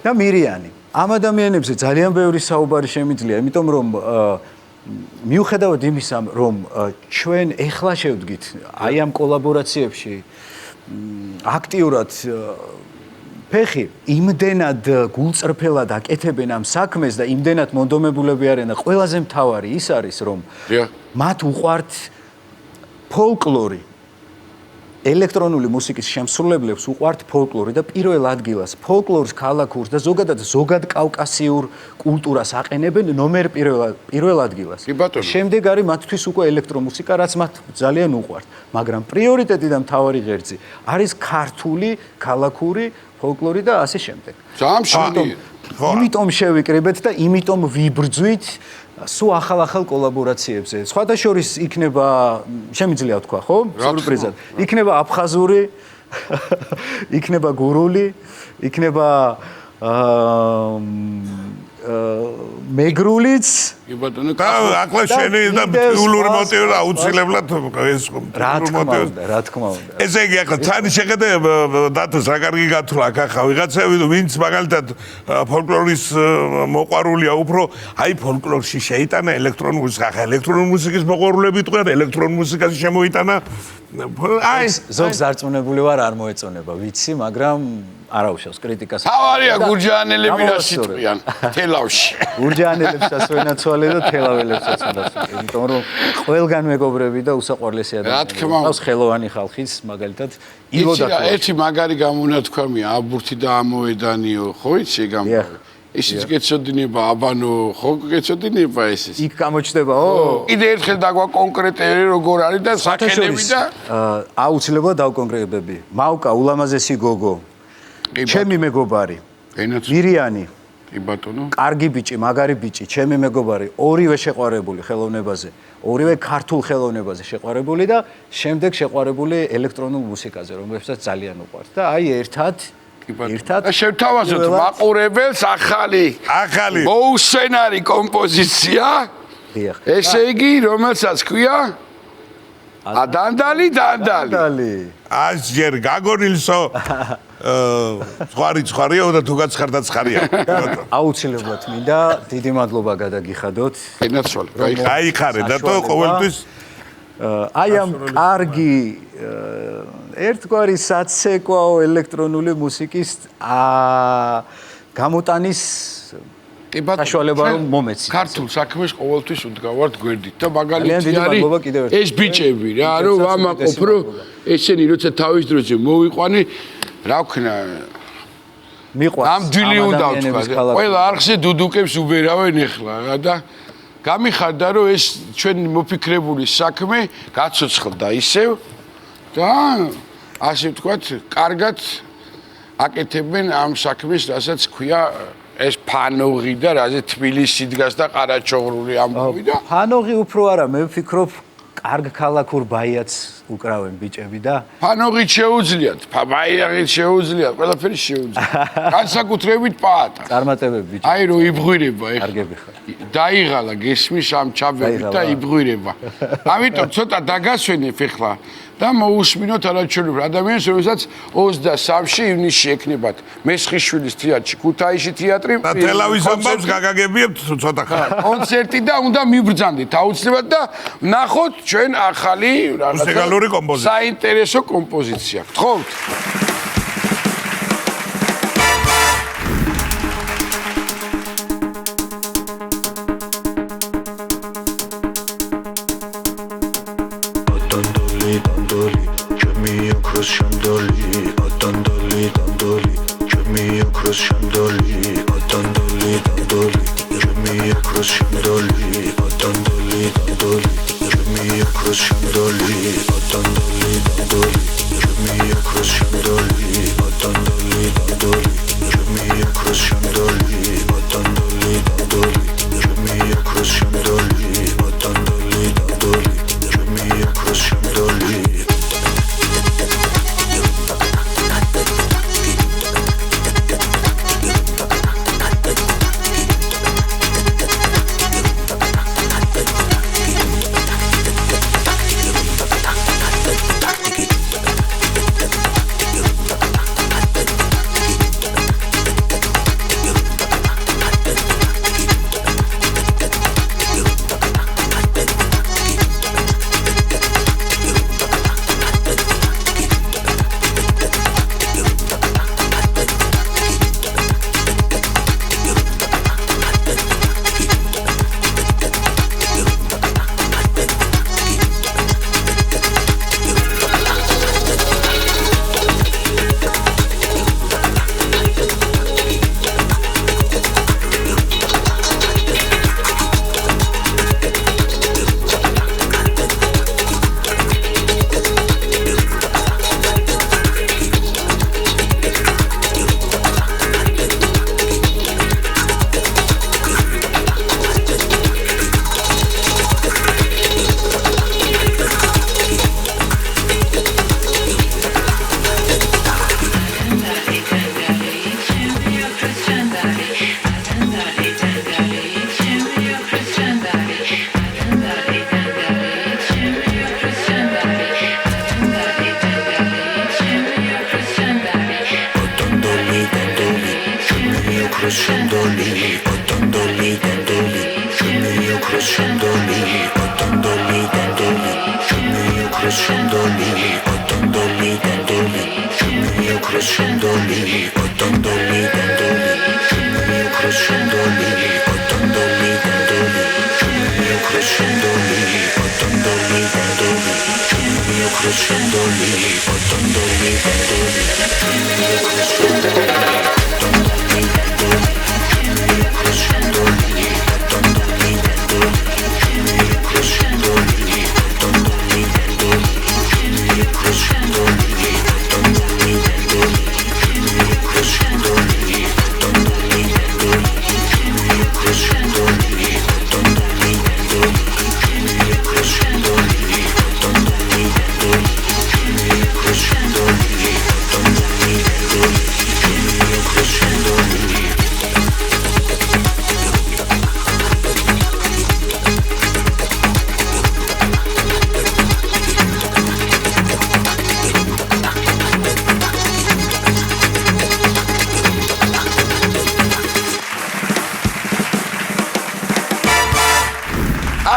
S6: და მირიანი. ამ ადამიანებზე ძალიან ბევრი საუბარი შემიძლია, იმიტომ რომ მიუხედავად იმისა, რომ ჩვენ ეხლა შევდგით აი ამ კოლაბორაციებში აქტიურად ფეხი იმდენად გულწრფელად აკეთებენ ამ საქმეს და იმდენად მონდომებულები არიან და ყველაზე მთავარი ის არის რომ მათ უყვართ ფოლკლორი ელექტრონული მუსიკის შემსრულებლებს უყვართ ფოლკლორი და პირველ ადგილას ფოლკლორს ქალაქურს და ზოგადად კავკასიურ კულტურას აყენებენ ნომერ პირველ ადგილას. შემდეგ არის მათთვის უკვე ელექტრომუსიკა, რაც მათ ძალიან უყვართ, მაგრამ პრიორიტეტი და მთავარი ღერძი არის ქართული, ქალაქური ფოლკლორი და ასე შემდეგ. იმიტომ შევიკრიბეთ და იმიტომ ვიბრძვით სულ ახალ კოლაბორაციებზე. სხვადასხვა იქნება, შემიძლია თქვა, ხო? სიურპრიზად. იქნება აფხაზური, იქნება გურული, იქნება მეგრულიც.
S2: ახლა შენი და პიულური მოტივი აუცილებლად ეს
S6: რა თქმა უნდა.
S2: ესე იგი ახლა თან შეხედე დათოს რა კარგი გათვლა ახლა ვიღაცები ვინც მაგალითად ფოლკლორის მოყვარულია უფრო აი ფოლკლორში შეიტანა ელექტრონული მუსიკა ახლა ელექტრონული მუსიკის მოყვარულები თქვენ ელექტრონული მუსიკაში შემოიტანა აი
S6: ზოგს არწმუნებული ვარ არ მოეწონება ვიცი მაგრამ არაუშავს კრიტიკას.
S1: თავარია გურჯაანელები რა სიტყვიან თელავში.
S6: გურჯაანელებსაც ვენაცვალე და თელაველებსაც ვენაცვალე. იმიტომ რომ ყველგან მეგობრები და უსაყვარლესი ადამიანები. ყავს ხელოვანი ხალხის მაგალითად ილოდა.
S1: ერთი მაგარი გამონათქვამია აბურთი და ამოედანიო, ხო იცი გამო? ისიც გეცოდინება აბანო, ხო გეცოდინება ესეც.
S6: იქ გამოჩნდებაო?
S1: კიდე ერთხელ დაგვა კონკრეტები როგორ არის და საქენები და
S6: აუცილებლად დავკონკრეტებები. მავკა ულამაზესი გოგო. ჩემი მეგობარი მირიანი
S1: კი ბატონო
S6: კარგი ბიჭი მაგარი ბიჭი ჩემი მეგობარი ორივე შეყვარებული ხელოვნებაზე ორივე ქართულ ხელოვნებაზე შეყვარებული და შემდეგ შეყვარებული ელექტრონულ მუსიკაზე რომელსაც ძალიან უყვართ და აი ერთად
S1: და შევთავაზოთ მაყურებელს ახალი მოუსვენარი კომპოზიცია ესე იგი რომელსაც ქვია დანდალი
S2: ას ჯერ გაგონილსო ხვარია და თუ გაცხარდა ცხარია
S6: აუცილებლად მინდა დიდი მადლობა გადაგიხადოთ
S1: ენაცვალე
S2: გაიხარე და თო ყოველთვის
S6: აი ამ კარგი ერთგვარი საცეკვაო ელექტრონული მუსიკის გამოტანის საშუალება რომ მომეცი.
S1: ქართულ საქმეს ყოველთვის უდგავართ გვერდით და მაგალითი
S6: ძალიან დიდი მადლობა კიდევ ერთხელ.
S1: ეს ბიჭები რა რომ ვამაყობ რომ ესენი როცა თავის დროზე მოვიყვანი რა ვქნა
S6: მიყვარს
S1: ამდვილი უნდა ვთქვა ყველა არხზე დუდუკებს უბერავენ ეხლა რა და გამიხარდა რომ ეს ჩვენ მოფიქრებული საქმე გაცოცხლდა ისევ და ასე ვთქვათ კარგად აკეთებენ ამ საქმეს რასაც ქვია ეს ფანოღი და რაზე თბილისი დგას და ყარაჩოღრული ამბავი და
S6: ფანოღი უფრო არა მე ვფიქრობ კარგ ქალაქურ ბაიაც უკრავენ ბიჭები და
S1: ფანოღით შეუძლიათ ბაიაღით შეუძლიათ ყველაფერი შეუძლიათ განსაკუთრებით პაატა
S6: წარმატებები ბიჭები
S1: აი რო იბღვირება ეხლა
S6: კარგები ხარ
S1: დაიღალა გესმის ამ ჩაბებით და იბღვირება ამიტომ ცოტა დაგასვენებ ეხლა და მოусმინოთ არაჩვეულებრივ ადამიანს რომელსაც 23-ში ივნისში ექნებათ მესხიშვილის თეატრში ქუთაისში თეატრი
S2: და თელავიზიონს გაგაგებიებთ ცოტა ხარ
S1: კონცერტი და უნდა მიბრძანდეთ აუცილებლად და ნახოთ ჩვენ ახალი
S2: მუსიკალური კომპოზიცია
S1: საინტერესო კომპოზიცია გთხოვთ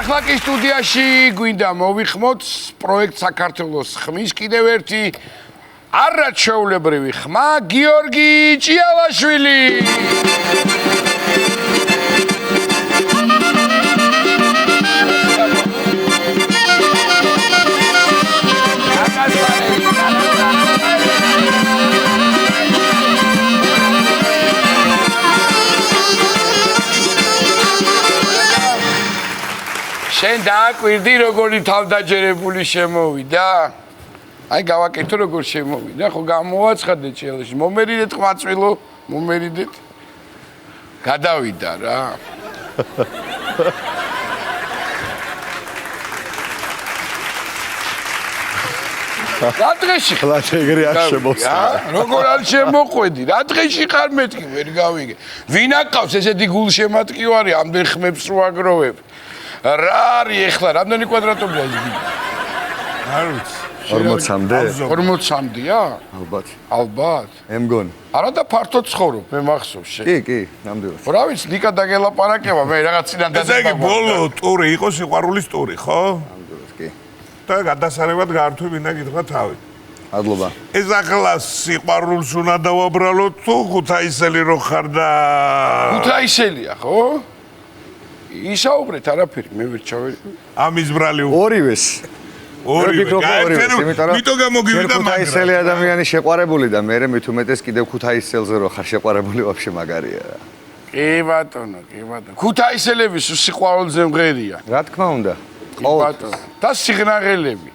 S1: ახლა სტუდიაში გვინდა მოვიხმოთ პროექტ საქართველოს ხმის კიდევ ერთი არაჩვეულებრივი ხმა გიორგი ჭიალაშვილი. შენ დააკვირდი როგორი თავდაჯერებული შემოვიდა? აი გავაკეთო როგორ შემოვიდა, ხო გამოვაცხადე ჭიალაში. მომერიდეთ ყვაწვილო, მომერიდეთ. გადავიდა რა. რა დღეში
S7: ხლა ეგრე არ შემოხდა.
S1: როგორ არ შემოყვედი? რა დღეში ხარ მეთქი ვერ გავიგე. ვინ აკავს ესეთი გულშემატკი ვარი ამდენ ხმებს რო აგროვებ? რა არის ეხლა რამდენი კვადრატობია ის გიგ?
S2: არ ვიცი.
S7: 40-მდე?
S1: 40-მდეა?
S7: ალბათ.
S1: ალბათ.
S7: მე მგონი.
S1: არა და ფართო ცხოვრობ, მე მახსოვს შე.
S7: კი, ნამდვილად.
S1: რა ვიცი, ნიკა დაგელაპარაკება, მე რაღაც წინან
S2: ესე იგი ბოლო ტური იყო სიყვარულის ტური, ხო?
S7: ნამდვილად კი.
S2: და გადასარევად გართვებინა კითხვა თავი.
S7: მადლობა.
S2: ეს ახლა სიყვარულს უნდა დავაბრალოთ თუ ხუთაისელი რო ხარ და
S1: ხუთაისელია, ხო? ისაუბრეთ არაფერი, მე ვერ ჩავერი.
S2: ამის ბრალი
S7: ორივეს.
S2: ორივე. მითო გამოგივიდა
S7: მაგრამ ხუთაისელი ადამიანი შეყვარებული და მე მით უმეტეს კიდევ ხუთაისელზე რო ხარ შეყვარებული ვაფშე მაგარია რა.
S1: კი ბატონო, კი ბატონო. ხუთაისელების სიყვარულზე მღერია.
S7: რა თქმა უნდა.
S1: ბატონო. და სიღნაღელები.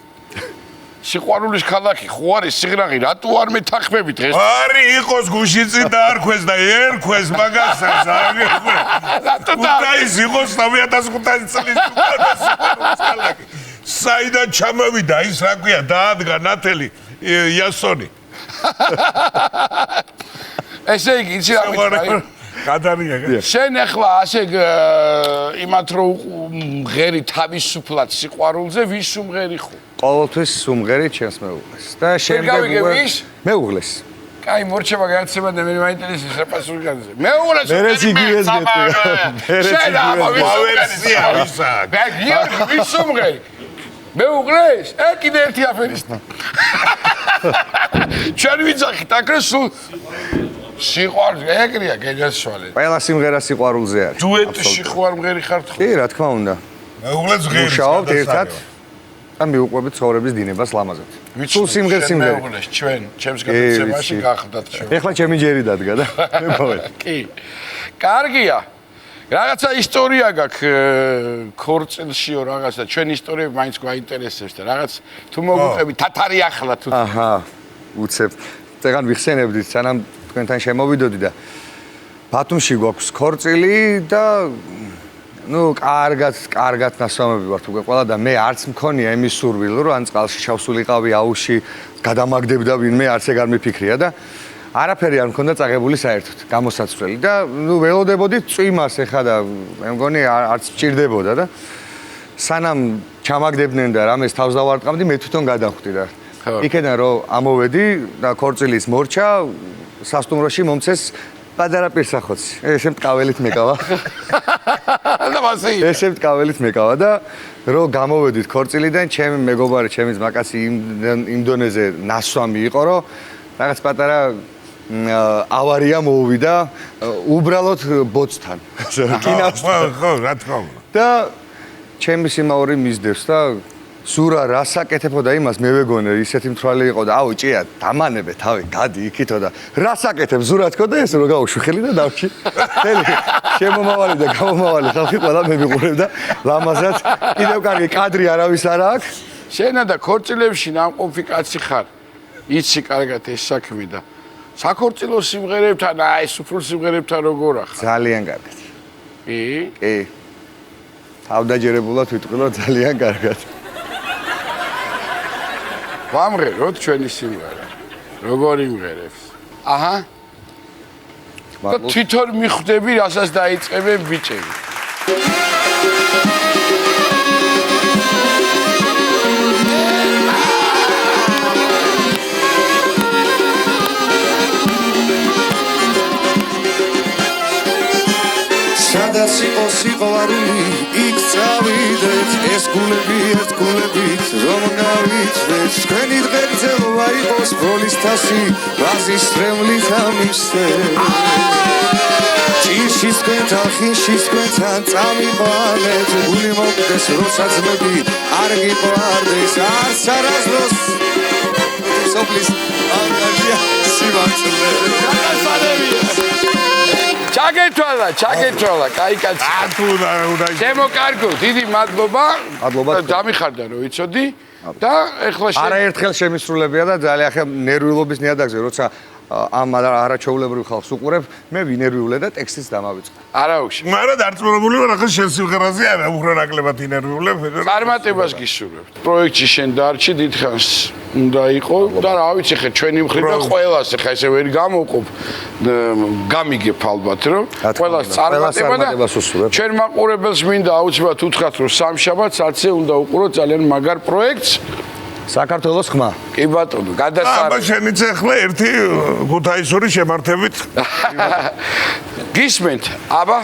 S1: სიყვარულის ქალაქი ხო არის სიღნაღი, რატო არ მეთანხმები დღეს?
S2: არის იყოს გუშინწი და არქვეს და ერქვეს მაგასაც აგერქვე.
S1: რატო და
S2: ხუთაის იყოს 9500 წლის უკანასკალაკი. საიდან ჩამოვიდა ის რა ქვია დაადგა ნათელი იასონი.
S1: ესე იგი, იცი რა ვიცი.
S2: გადარია.
S1: შენ ახლა ასე იმათ რო მღერი თავისუფლად სიყვარულზე ვის უმღერი ხო?
S7: ყოველთვის სუმღერი ჩემს მეუღლეს და შემდეგ მეუღლეს.
S1: კაი, მორჩება გააცემა და მე მაინტერესებს საპასუხო განზე. მეუღლეს
S7: მერეც იგივეს გეტყვი.
S1: შენ აბა
S2: ვერსია ვისა.
S1: გიორგი ვის უმღერი? მეუღლეს? კიდე ერთი აფერისტი. ჩვენ ვიცახით აკრე სულ სიყვარული ეგრეა გეჯასვალე.
S7: ყველა სიმღერა სიყვარულზე არის.
S1: დუეტში ხوار მღერი ხართ ხო?
S7: კი, რა თქმა უნდა.
S2: მეუღლეს ღერის.
S7: მუშაობთ ერთად და მიუყვებით ცხოვრების დინებას ლამაზად. სულ სიმღერა.
S1: მეუღლეს ჩვენ ჩემს გადაცემაში გახდათ ჩვენ.
S7: ეხლა ჩემი ჯერი დადგა და მოვედ.
S1: კი. კარგია. რაღაცა ისტორია გაქვს ქორწილშიო რაღაცა ჩვენ ისტორიები მაინც გვაინტერესებს და რაღაც თუ მოგუყები თათარი ახლა თუ
S7: აჰა უცებ წეგან ვიხსენებდით სანამ თქვენთან შემოვიდოდი და ბათუმში გვაქვს ქორწილი და ნუ კარგად ნასვამები ვართ უკვე ყველა და მე არც მქონია იმის სურვილო რომ ან წყალში ჩავსულიყავი აუში გადამაგდებდა ვინმე არც ეგ არ მიფიქრია და არაფერი არ მქონდა წაღებული საერთოდ გამოსაცვლელი და ნუ ველოდებოდი წვიმას ეხა და მე მგონი არც მჭირდებოდა და სანამ ჩამაგდებდნენ და რამეს თავს დავარტყამდი მე თვითონ გადავხვდი და იქიდან რომ ამოვედი და ქორწილის მორჩა სასტუმროში მომცეს პატარა პირსახოცი ესე მტკაველით მეკავა
S1: და მასე
S7: ესე მტკაველით მეკავა და რომ გამოვედით ქორწილიდან ჩემი მეგობარი ჩემი ძმაკაცი იმ დონეზე ნასვამი იყო რომ რაღაც პატარა ავარია მოუვიდა უბრალოდ ბოцთან
S2: კინოსთან ხო რა თქმა უნდა
S7: და ჩემი სიმაური მისდევს და სურა რასაკეთებოდა იმას მე ვეგონე ისეთი მთვალი იყო და აუ ჭია დამანებე თავი გადი იქითო და რასაკეთებ ზურა თქო და ეს რო გავუშვი ხელი და დავში ხელი შემომავალი და გამომავალი ხალხი ყველა მე მიყურებ და ლამაზად კიდევ კარგი კადრი არავის არა აქვს
S1: შენა და ქორწილებში ნამყოფი კაცი ხარ იცი კარგად ეს საქმე და საქორწილო სიმღერებთან აი სუფრულ სიმღერებთან როგორ ახარ
S7: ძალიან კარგად
S1: კი
S7: კი თავდაჯერებულად ვიტყვი ძალიან კარგად
S1: ვამღეროთ ჩვენი სიმღერა როგორი მღერებს აჰა და თვითონ მიხვდები რასაც დაიწყებენ ბიჭები
S8: სადაც იყო სიყვარული იქ წავიდეთ ეს გულები ერთ გულებით რომ გავიჩნდეთ თქვენი ღერძელობა იყოს ბოლის თასი ვაზის რემლით ამისე ჭირშის თქვენთან ხინშის თქვენთან წამიყვანეთ გული მოგდეს როცა ძმები არ გიყვარდეს არც არასდროს სოფლის ამგარია სიმართლე
S1: ჩაგეთვალა, კაი კაცი.
S2: უნდა
S1: შემოკარგო, დიდი მადლობა. დამიხარდა რომ იცოდი და ეხლა
S7: არაერთხელ შემისრულებია და ძალიან ხე ნერვიულობის ნიადაგზე, როცა ამ არაჩვეულებრივ ხალხს უყურებ, მე ვინერვიულე და ტექსტიც დამავიწყე.
S1: არაუშ.
S2: მაგრამ დარწმუნებული ვარ, ახლა შენ სიმღერაზე არა უფრო ნაკლებად ინერვიულებ.
S1: წარმატებას გისურვებთ. პროექტში შენ დარჩი დიდხანს უნდა იყო და რა ვიცი ხე ჩვენი მხრიდან ყველას ხა ესე ვერ გამოვყოფ. გამიგებ ალბათ რომ ყველას წარმატება და ჩვენ მაყურებელს მინდა აუცილებლად უთხრათ რომ სამშაბათს არცე უნდა უყუროთ ძალიან მაგარ პროექტს.
S7: საქართველოს ხმა.
S1: კი ბატონო, გადასარევი.
S2: აბა შენიც ახლა ერთი ქუთაისური შემართებით.
S1: გისმენთ, აბა.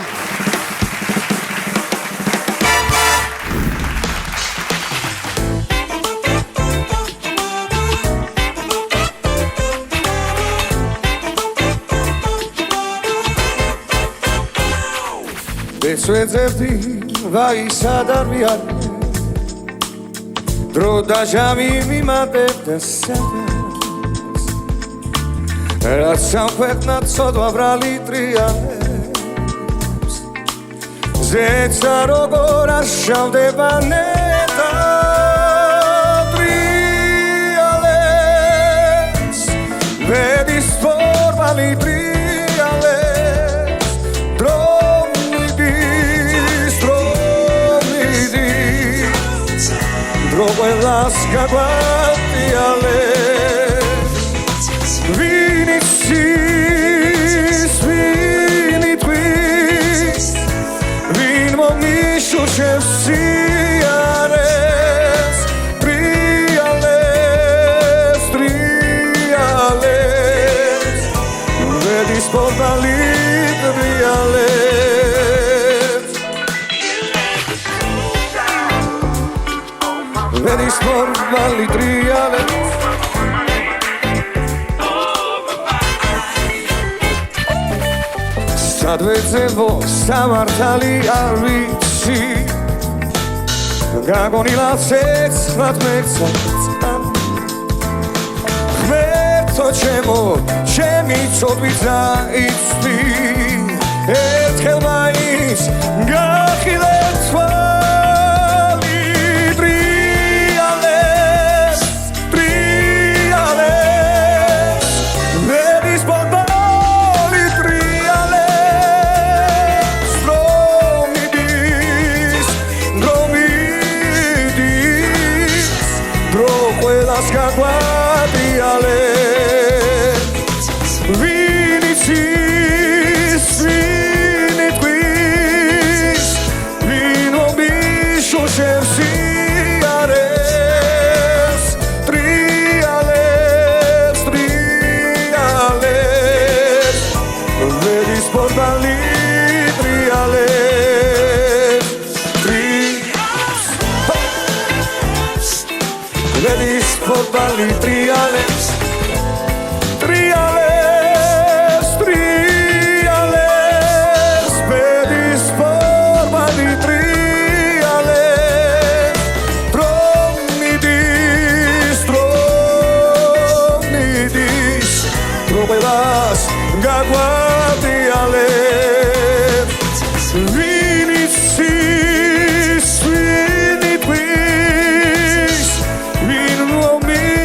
S8: ეცვეძებდი ვაისადარვიან დრო და ჟამი მიმატებდა სადაც რაც სამქვეყნად ცოდვა ბრალი ტრიალებს ზეცა როგორ არშავდება ნეტა ტრიალებს ვედის ფორმალი ტრიალებს დრო ყველას გაგვატიალებს ვინი ცის ვინი ტყვის ვინ მომიშურშებს სიარეს ტრიალებს ტრიალებს ვედის პორტალი ტრიალებს Venis formali triales Sadvecevo samartali ar vitsi Gagonilat setsvat metsat Khmerto chemo chemi tsodvitsa itsti Etkhel manis gakhiletva Triales, triales, triales, pedis formali triales, tromidis, trovelas gaguatiales, vinicis, vinitvis,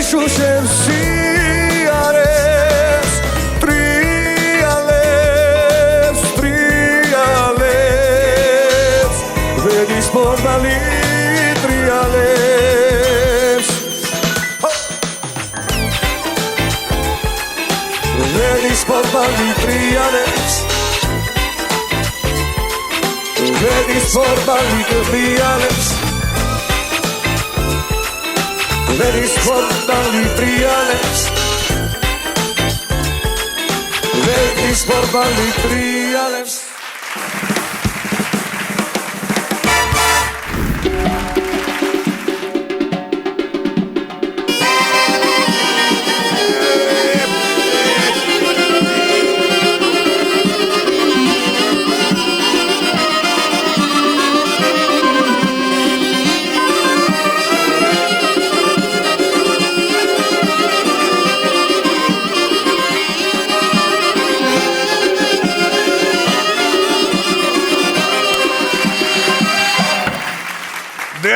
S8: Shushem siares triales triales vedis formali triales vedis formali triales vedis formali triales Veris formali triales Veris formali triales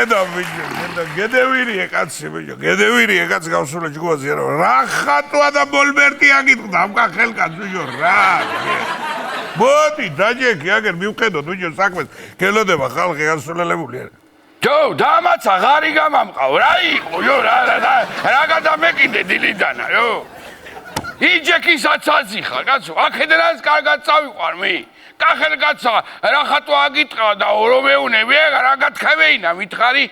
S2: ხედავ ბიჭო, გედევირია კაცი ბიჭო, გედევირია კაცი გავსულა ჯგუაზე რა. რა ხატვა და მოლბერტი აგიტყდა ამ ხელკაც ბიჭო რა. მოდი დაჯექი აგერ მივხედოთ ბიჭო საქმეს. გელოდება ხალხი გასულელებულია.
S1: ჯო, დამაცა ღარი გამამყავ, რა იყო, იო, რა გადამეკიდე დილიდანა, იო. იჯექისაც აზიხარ, კაცო, აქედანაც კარგად წავიყვარ მე. კახელ კაცო, რა ხატვა აგიტყვა და რომ მეუნები, რა გათქევეინა მითხარი?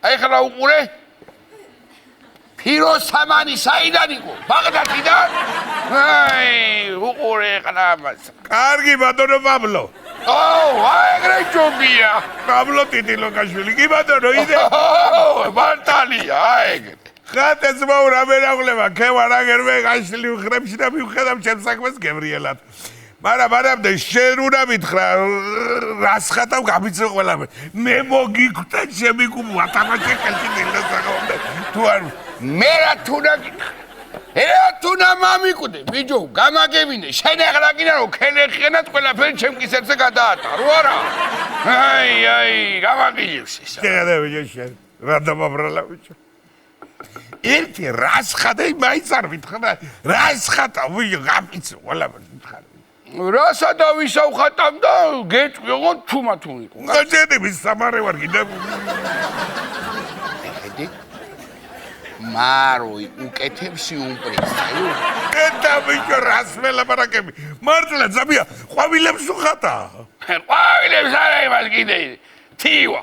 S1: აი ხლა უყურე? ფიროსამანი საიდან იყო? ბაღდათიდან? აი, უყურე ხლა მას.
S2: კარგი ბატონო პაბლო.
S1: ეგრე ჯობია.
S2: პაბლო ტიტილოკაშვილი, კი ბატონო, იდე.
S1: ბარტალია, ეგრე.
S2: ხატეს მოურა მერაღლება, ქევარ აგერ მე გაშლი ხრებში და მივხედავ ჩემს საქმეს გებრიელად. მაგრამ შენ უნდა მითხრა, რას ხატავ გამიცე ყველაფერი. მე მოგიკვდა ჩემი კუბო, ათამაშე ხელში დილასაგავდა. თუ არ
S1: მე რა თუნა გითხრა. რა თუნა მამიკვდე, ბიჭო, გამაგებინე, შენ ახლა კიდე რომ ქელეხიანად ყველაფერი ჩემ კისერზე გადაატარო არა? აი, გამაგიჟებს ისა.
S2: შეგადე ბიჭო შენ, რა დამაბრალა ბიჭო. ერთი რას ხატე მაინც არ მითხრა, რას ხატავ ბიჭო, გამიცე ყველაფერი მითხარ.
S1: რასა დავისავხატამ და გეტყვი ოღონდ თუმათუმ იყო.
S2: გაჭედების სამარე ვარ კიდე.
S1: ხედი? მაროი უკეთებსი უმპრინცაიო.
S2: ეტა ბიჭო რას მელაპარაკები? მართლა ზაბია, ყვავილებს უხატა.
S1: ყვავილებს არა იმას კიდე. თივა.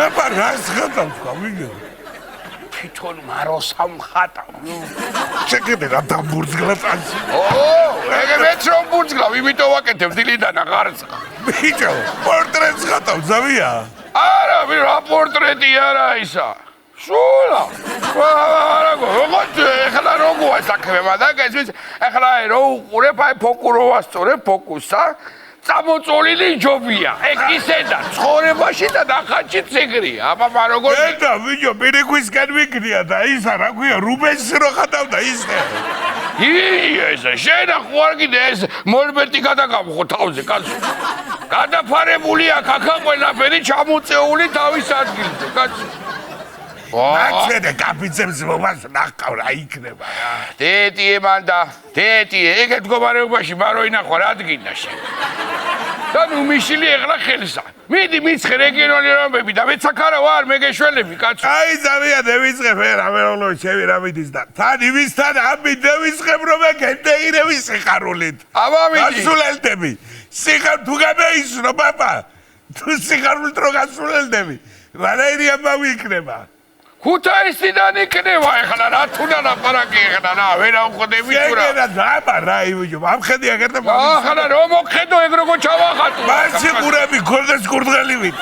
S2: აბა რას ხატავ ბიჭო?
S1: თვითონ მაროს ამხატავ.
S2: შეგედე რა დამბურძგლა წანში.
S1: ეგ მეც რომ ბურძგლავ, იმიტომ ვაკეთებ დილიდან აღარცხა.
S2: ბიჭო, პორტრეტს ხატავ ზავია?
S1: არა, რა პორტრეტი არა ისა. სულა. ეხლა როგორ საქმეა და ეს ეხლა რო უყურებ აი ფოკურო ვასწორებ ფოკუსა. წამოწოლილი ჯობია. ეგ ისედა ცხოვრებაში და ნახატშიც ეგრეა. აბა როგორ
S2: ეტა ბიჭო, პირიქვისკენ ვიქნია და ისა რა ქვია, რუბენს რო ხატავ და ისე.
S1: ისე შენ ახوار კიდე ეს მოლბერტი გადაგამხო თავზე კაცო. გადაფარებული აქ ყველაფერი ჩამოწეული თავის ადგილზე კაცო.
S2: მაჩვენე კაპიცებს მომას ნახავ რა იქნება რა.
S1: დეტიე მანდა, დეტიე, ეგეთ მდგომარეობაში მარო ინახვა რა ადგინდა შენ. და ნუ მიშილი ეხლა ხელსა. მიდი მიცხე რეგიონალურობები და მეც აქ არა ვარ, მე გეშველები კაცო.
S2: აი ზავია დევიწყებ რა მეოლო შევი რა მიდის და თან იმისთან ამი დევიწყებ რომ მე გენდეირები სიხარულით.
S1: აბა მიდი.
S2: გასულელდები. სიხარ თუ გამეისრო პაპა. თუ სიხარულით რო გასულელდები. რანაირი ამბავი იქნება?
S1: ქუთაისიდან იქნება ეხლა რა თუნა ლაპარაკი ეხლა რა ვერა უხდები თუ რა.
S2: ეგენა დაბა რა იბიჯო, ამხედი აგერდა
S1: ახლა რომ მოხედო ეგ როგორ ჩავახატო.
S2: მასი ყურები გორდეს კურდღელივით.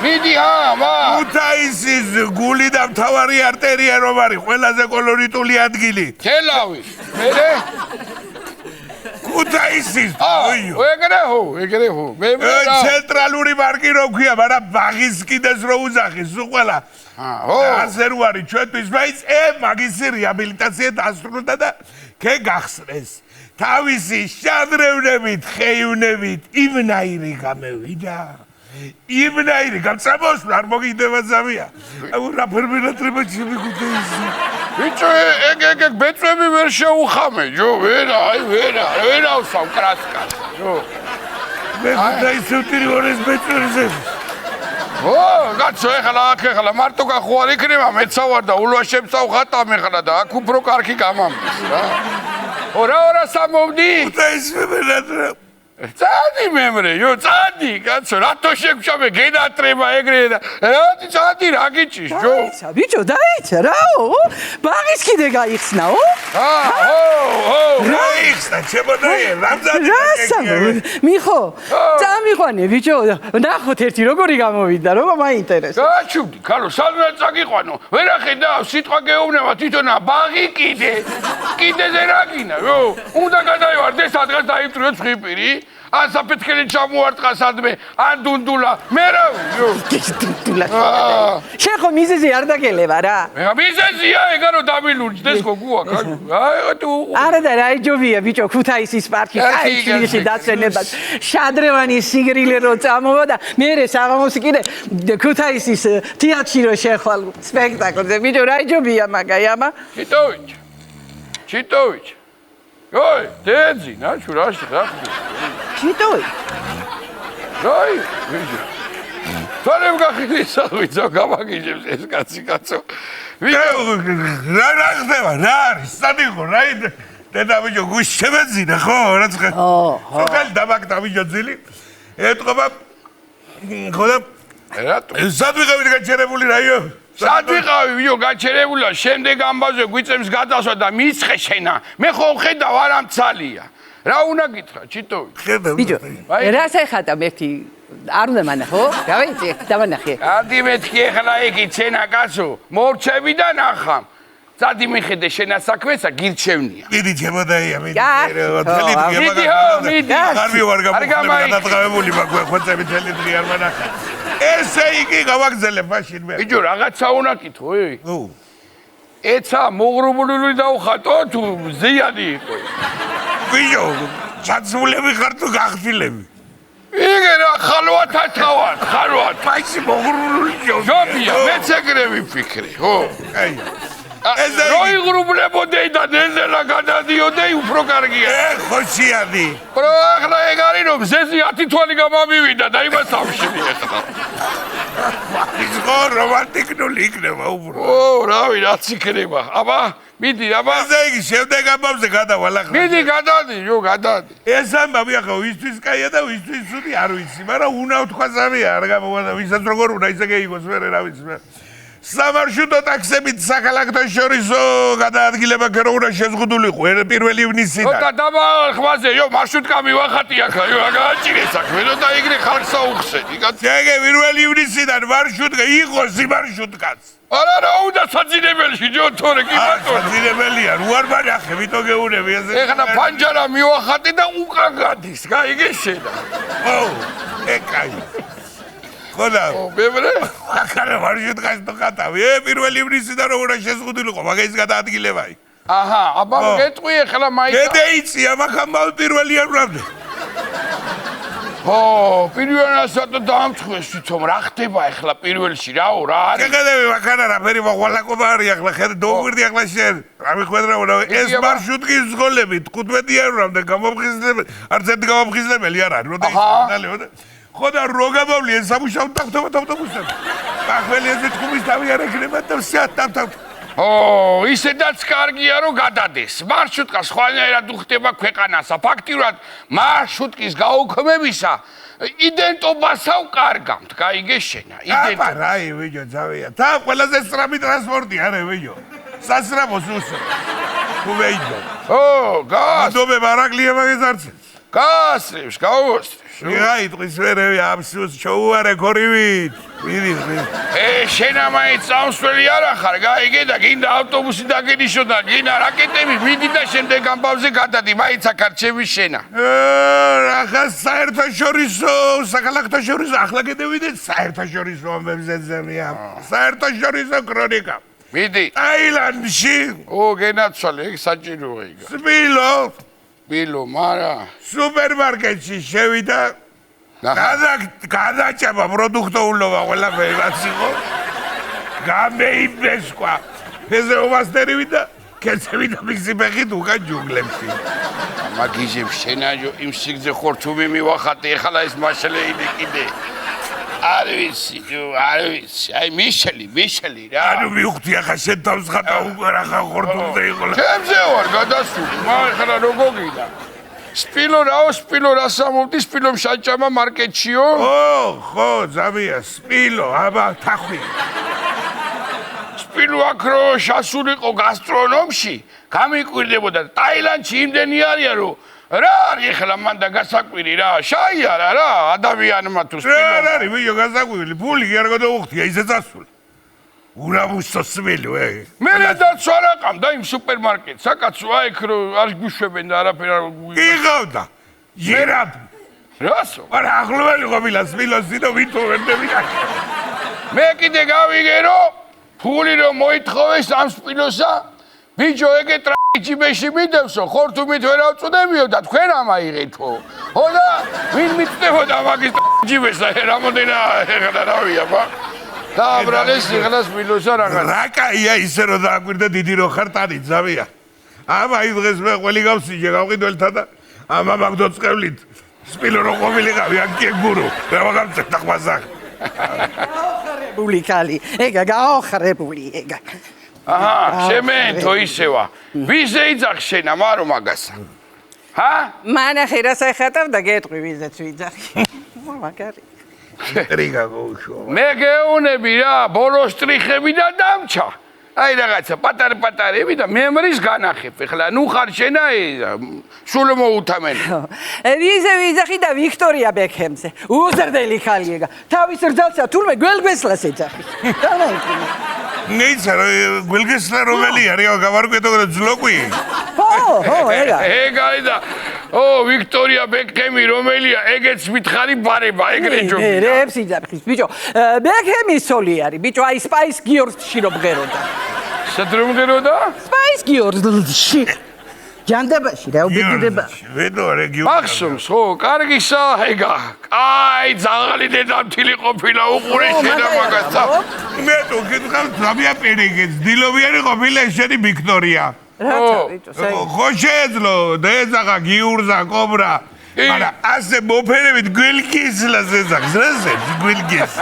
S1: მიდი მა.
S2: ქუთაისის გული და მთავარი არტერია რომ არის ყველაზე კოლორიტული ადგილი.
S1: თელავი. მერე
S2: ქუთაისის
S1: ეგრე ჰო. მე
S2: ცენტრალური პარკი რო ქვია, მაგრამ ბაღის კიდეს რო უძახის უყველა. ასე რო არის ჩვენთვის, բայց მაგის რეაბილიტაცია დასრულდა და გახსნეს. თავისი შადრევნებით, ხეივნებით იმნაირი გამევიდა. იმნაირი გამწამოსვლა არ მოგიდება ზავია. რა ფერმენატრება ჩემი ქუთაისი.
S1: ბიჭო, ეგ ბეწვები ვერ შეუხამე, ჯო, ვერა ავსავ კრასკას, ჯო.
S2: მე ქუთაისი ვტირი ორეს ბეწვებზე.
S1: კაცო, ეხლა მარტო გახوار იქნება, მეც ავარ და ულვაშებს ავხატამ ეხლა და აქ უფრო კარგი გამამდის რა. ორა სამოვდი.
S2: ქუთაისი ფერმენატრება.
S1: წადი მემრე, წადი, კაცო, რატო შეგშავე გენატრება ეგრე და რა წადი რა გიჭის, ჯო?
S9: დაიცა, ბიჭო, დაიცა, რაო? ბაღის კიდე გაიხსნაო?
S2: რა იხსნა, ჩემოდაი, რამზადი.
S9: მიხო, წამიყვანე, ბიჭო, ნახოთ ერთი როგორი გამოვიდა, რომ მაინტერესებს.
S1: გაჩუქდი, ქალო, სანამ წაგიყვანო, ვერ ახედავ, სიტყვა გეუბნება თვითონა ბაღი კიდეზე რა გინა, უნდა გადაივარდე სადღაც დაიწრიო ცხვირპირი.
S4: ან საფეთქელი ჩამოარტყა სადმე, ან დუნდულა. მე რა
S9: დუნდულა. შენ ხო მიზეზი არ დაგელევა რა.
S4: მე მიზეზია ეგა რომ დამილურჯდეს გოგოა, აი თუ
S9: არა და რა იჯობია ბიჭო ქუთაისის პარკი კაი ჩილში დაცენება. შადრევანი სიგრილე რო წამოვა და მე საღამოს კიდე ქუთაისის თეატრში რო შეხვალ სპექტაკლზე. ბიჭო რა იჯობია მაგაი ამა?
S4: ჩიტოვიჩ. ой, დეძი, ნაჩუ რაში ხახდი.
S9: ჩიტოვი.
S4: აი, ვიჯო. თორემ გახიდის აღვიძო, გამაგიჟებს ეს კაცო. ვიჯო,
S2: რა ხდება? რა არის? სადიღო, რა იდე? დედა ბიჭო, გუშ შემეძინა ხო? რა ცხა? ხო, ხალ დამაკდა ბიჭო ძილი. ეთყობა ხოდა
S4: რატო?
S2: სად ვიყავით გაჩერებული რაიო?
S4: სად ვიყავი ვიო გაჩერებულა შემდეგ ამბავზე გვიწევს გადასვა და მიცხე შენა მე ხო ხედავ არ ამცალია რა უნდა გითხრა ჩიტოვი
S9: ბიჭო რა საიხატა მეთი არ უნდა მანახო გავეცი დავანახე
S4: ადი მეთქი ახლა იგი ცენა კაცო მორჩები და ნახამ წადი მიხედე შენა საქმესა გირჩევნია
S2: მიდი ჩემოდაია მიდი
S4: მიდი
S2: არ ვივარ გადადღავებული მაგვე ხოცები თელი დღე არ მანახა ესე იგი გავაგზელებ მაშინ მე
S4: ბიჭო რაღაცა უნდა კითხო ეცა მოღრუბლული დავხატო თუ ზიანი იყო
S2: ბიჭო ჩაცულები ხარ თუ გახდილები
S4: იგე რა ხალვათ ათავარ ხალვათ
S2: მაინც მოღრუბლული
S4: ჯობია მეც ეგრე ვიფიქრე ხო
S2: აი
S4: როი ღრუბლებოდეი და ნენელა გადადიოდეი უფრო კარგია
S2: ხოშიადი
S4: პრო ახლა ეგ არის რომ ზეზი 10 თვალი გამამივიდა და იმას ავშენი ახლა
S2: ის ხო რომანტიკული იქნება უფრო
S4: ო რავი რაც იქნება აბა მიდი აბა
S2: ესე იგი შემდეგ ამბავზე გადავალ ახლა
S4: მიდი გადადი ჯო გადადი
S2: ეს ამბავი ახლა ვისთვის კაია და ვისთვის ცუდი არ ვიცი მაგრამ უნდა ვთქვა სამია არ გამოვადა ვისაც როგორ უნდა ისე გეიგოს მე რა ვიცი მე სამარშრუტო ტაქსებით საქალაქო შორისო გადაადგილება რო უნდა შეზღუდულიყო პირველი ივნისიდან.
S4: და დაბალხმაზე, იო, მარშრუტკა მივახატი აქ, იო, გააჭირე საქმე და ეგრე ხალხს აუხსენი.
S2: ეგე პირველი ივნისიდან მარშრუტკა იყოს იმარშრუტკაც.
S4: არა, რა უნდა საძინებელში, ჯო, თორე კი ბატონო.
S2: საძინებელია, უარ მარახე, ვიტო გეუნები ესე.
S4: ეხლა პანჯარა მივახატი და უკან გადის, გაიგე შედა.
S2: ო, ეკაი. ხოდა
S4: ბევრე
S2: ახლა მარშრუტკას თუ ხატავი პირველი ივნისიდან რო უნდა შეზღუდულიყო მაგის გადაადგილებაი
S4: აჰა აბა გეტყვი ახლა მაინც
S2: დედეიცია მაგამავ პირველი ივნისამდე
S4: ო პირველასაც დაამწხვეს თვითონ რა ხდება ახლა პირველში რაო რა არის
S2: შეგედები მაგანა რა ფერი მოყოლაკობა არის ახლა ხედე დოგვირდი ახლა შენ რა მიხვედრა ეს მარშრუტკის ზღოლები 15 ივნისამდე გამოფხიზნებელი არც ერთი გამოფხიზნებელი არ არის როდა ხოდა როგამავლი ეს სამუშაო დავთავოთ ავტობუსები. ახლა ეს თქუმის თავი არ ეკნება და ვსიათ დავთავ.
S4: ო, ისედაც კარგია რომ გადადეს. მარშრუტკა სხვანაირად უხდება ქვეყანასა. ფაქტიურად მარშრუტკის გაუქმებისა იდენტობასავ კარგამთ. გაიგე შენა.
S2: აბა რაი ვიჯო ძავია. და ყველაზე სწრაფი ტრანსპორტი არა ვიჯო. სასწრაფოს უსწრაფ. თუ ვეიდო.
S4: ო, გას.
S2: დობე მარაგლია მაგის არც.
S4: გასრევს, გაუოსტრევს.
S2: აი, ტყის ვერევი აბსურდ შოუარე გორივით. მიდი.
S4: შენა მაინც წამსვლელი არ ახარ, გაიგე და გინდა ავტობუსი დაგენიშო და გინდა რაკეტები, მიდი და შემდეგ ამბავზე გადადი, მაინც აქ არჩევი შენა.
S2: ახლა საერთაშორისო, საქალაქოშორისო, ახლა გადავიდეთ საერთაშორისო ამბებზე ზემია. საერთაშორისო ქრონიკა.
S4: მიდი.
S2: ტაილანდში.
S4: ო, გენაცვალე, ეგ საჭიროა იგა.
S2: სპილო.
S4: ბილო, მარა
S2: სუპერმარკეტში შევიდა გადაჭამა პროდუქტოულობა ყველაფერი რაც იყო გამეიბესკვა ფეზეოვასტერი ვიდა კეცები და მისი ფეხით უკან ჯუნგლებში
S4: მაგიჟებ შენაჯო იმ სიგზე ხორთუმი მივახატე ეხლა ეს მაშალე იდე კიდე არ ვიცი აი მიშელი რა
S2: ანუ მივხვდი ახლა შენ თავს ხატა უკვე რა ხორთუმზე იყო
S4: ჩემზე ვარ გადასული მაგრამ როგორ გიდა სპილო რა სამოვდი სპილომ შეჭამა მარკეტშიო
S2: ხო ზამია სპილო აბა თახვი
S4: სპილო აკრო შასულიყო გასტრონომში გამიკვირდებოდა ტაილანდში იმდენი არია რომ რა არის ახლა მან და გასაკვირი რა შაიარა რა ადამიანმა თუ სპილო
S2: რა არის ვიო გასაკვირი ფული კი არ გადაუხდია ისე წასული ურამუსო სმილო
S4: მე დაცვა რაყამ და იმ სუპერმარკეტს საკაცო აი იქ რო არ გუშვებენ და არაფერ არ
S2: იღავდა ჟირაფი
S4: რასო?
S2: არა ახლოველი ყოფილა სპილოსი და ვითო ვერდები და
S4: მე კიდე გავიგე რომ ფული რომ მოითხოვეს ამ სპილოსა ბიჭო ეგე ტრაიჯიბეში მიდევსო ხორთუმით ვერ ავწუდებიო და თქვენ ამაიღეთო ხო და ვინ მიწდებოდა მაგის ტრაიჯიბესა რამოდენა ეხლა რავია ბა დააბრალეს ეხლა სპილოსა რაღაც
S2: რა კაია ისე რომ დააკვირდა დიდი რო ხარ ტანი ძავია ამა ის დღეს მე ყველი გავსიჯე გავყიდველთა და ამა მაგდო წყევლით სპილო რო ყოფილიყავი ან კენგურუ რა მაგამწეთ ახმაზახ
S9: ბული კალი ეგა გაოხრებული ეგა
S4: აჰა შემენთო ისევა ვიზე იძახ შენა მარო მაგასა ჰა
S9: მანახე რა საერთოდ და გეტყვი ვიზეც ვიძახი მაგარი
S2: რიგა გოუშო
S4: მე გეუნები რა ბოლოს ტრიხები და დამჩა აი რაღაცა პატარ-პატარები და მემრის განახებ ეხლა ნუ ხარ შენა სულ მოუთამენ
S9: ვიზე ვიძახი და ვიქტორია ბექჰემზე უზრდელი ხალი ეგა თავის რძალსა თულმე გველგვესლას ეძახი
S2: ნეიცა გველგესლა რომელი არის გავარკვეთო და ძლოკვი
S9: ხო
S4: ეგარი და ვიქტორია ბექჰემი რომელია ეგეც მითხარი ბარება ეგრე ჯობია
S9: რებს იძახის ბიჭო ბექჰემის სოლი არის ბიჭო აი სპაის გიორსში რო ბღეროდა
S4: სადრომდეროდა
S9: სპაის გიორსში ჯანდაბაში რა უბედურება
S2: ვედო რეგიონი
S4: მაქსიმს ხო კარგისა ეგა აი ძაღალი დედამთილი ყოფილა უყურე შედა მაგაცა
S2: მე თუ გითხარ ძაბია პერეგეც დილოვიანი ყოფილა შენი ვიქტორია
S9: რაცა ბიჭო
S2: ხო შეეძლო დეძაღა გიურზა კობრა მაგრამ ასე მოფერებით გველგისლას ეძახს რაზე გველგის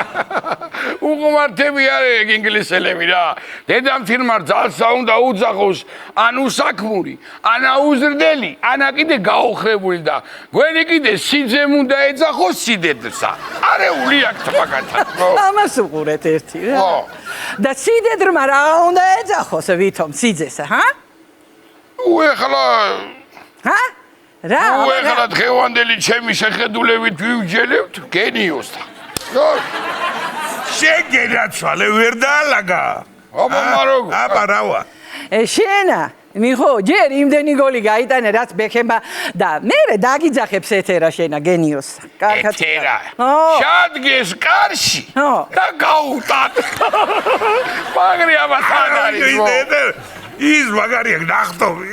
S4: უღმართები არის ინგლისელები რა დედამთილმა ძალსა უნდა უძახოს ანუ საქმური ანა უზრდელი ანა კიდე გაოხრებული და გვენი კიდე სიძემ უნდა ეძახოს სიდედრსა არეული აქვს მაგათა
S9: ამას უყურეთ ერთი რა და სიდედრმა რა უნდა ეძახოს ვითომ სიძესა ჰა
S4: ეხლა
S9: ჰა რა
S4: ეხლა დღევანდელი ჩემი შეხედულებით ვივჯელებთ გენიოსთან
S2: შეგენაცვალე ვერ დაალაგა
S4: აბა მაროგო
S2: აბა რავა
S9: შენა მიხო ჯერ იმდენი გოლი გაიტანე რაც ბექემბა და მე დაგიძახებს ეთერა შენა გენიოს კარგად
S4: ეთერა შადგეს კარში და გაუტან მაგრი აბა თან არის
S2: ის მაგარია ნახტობი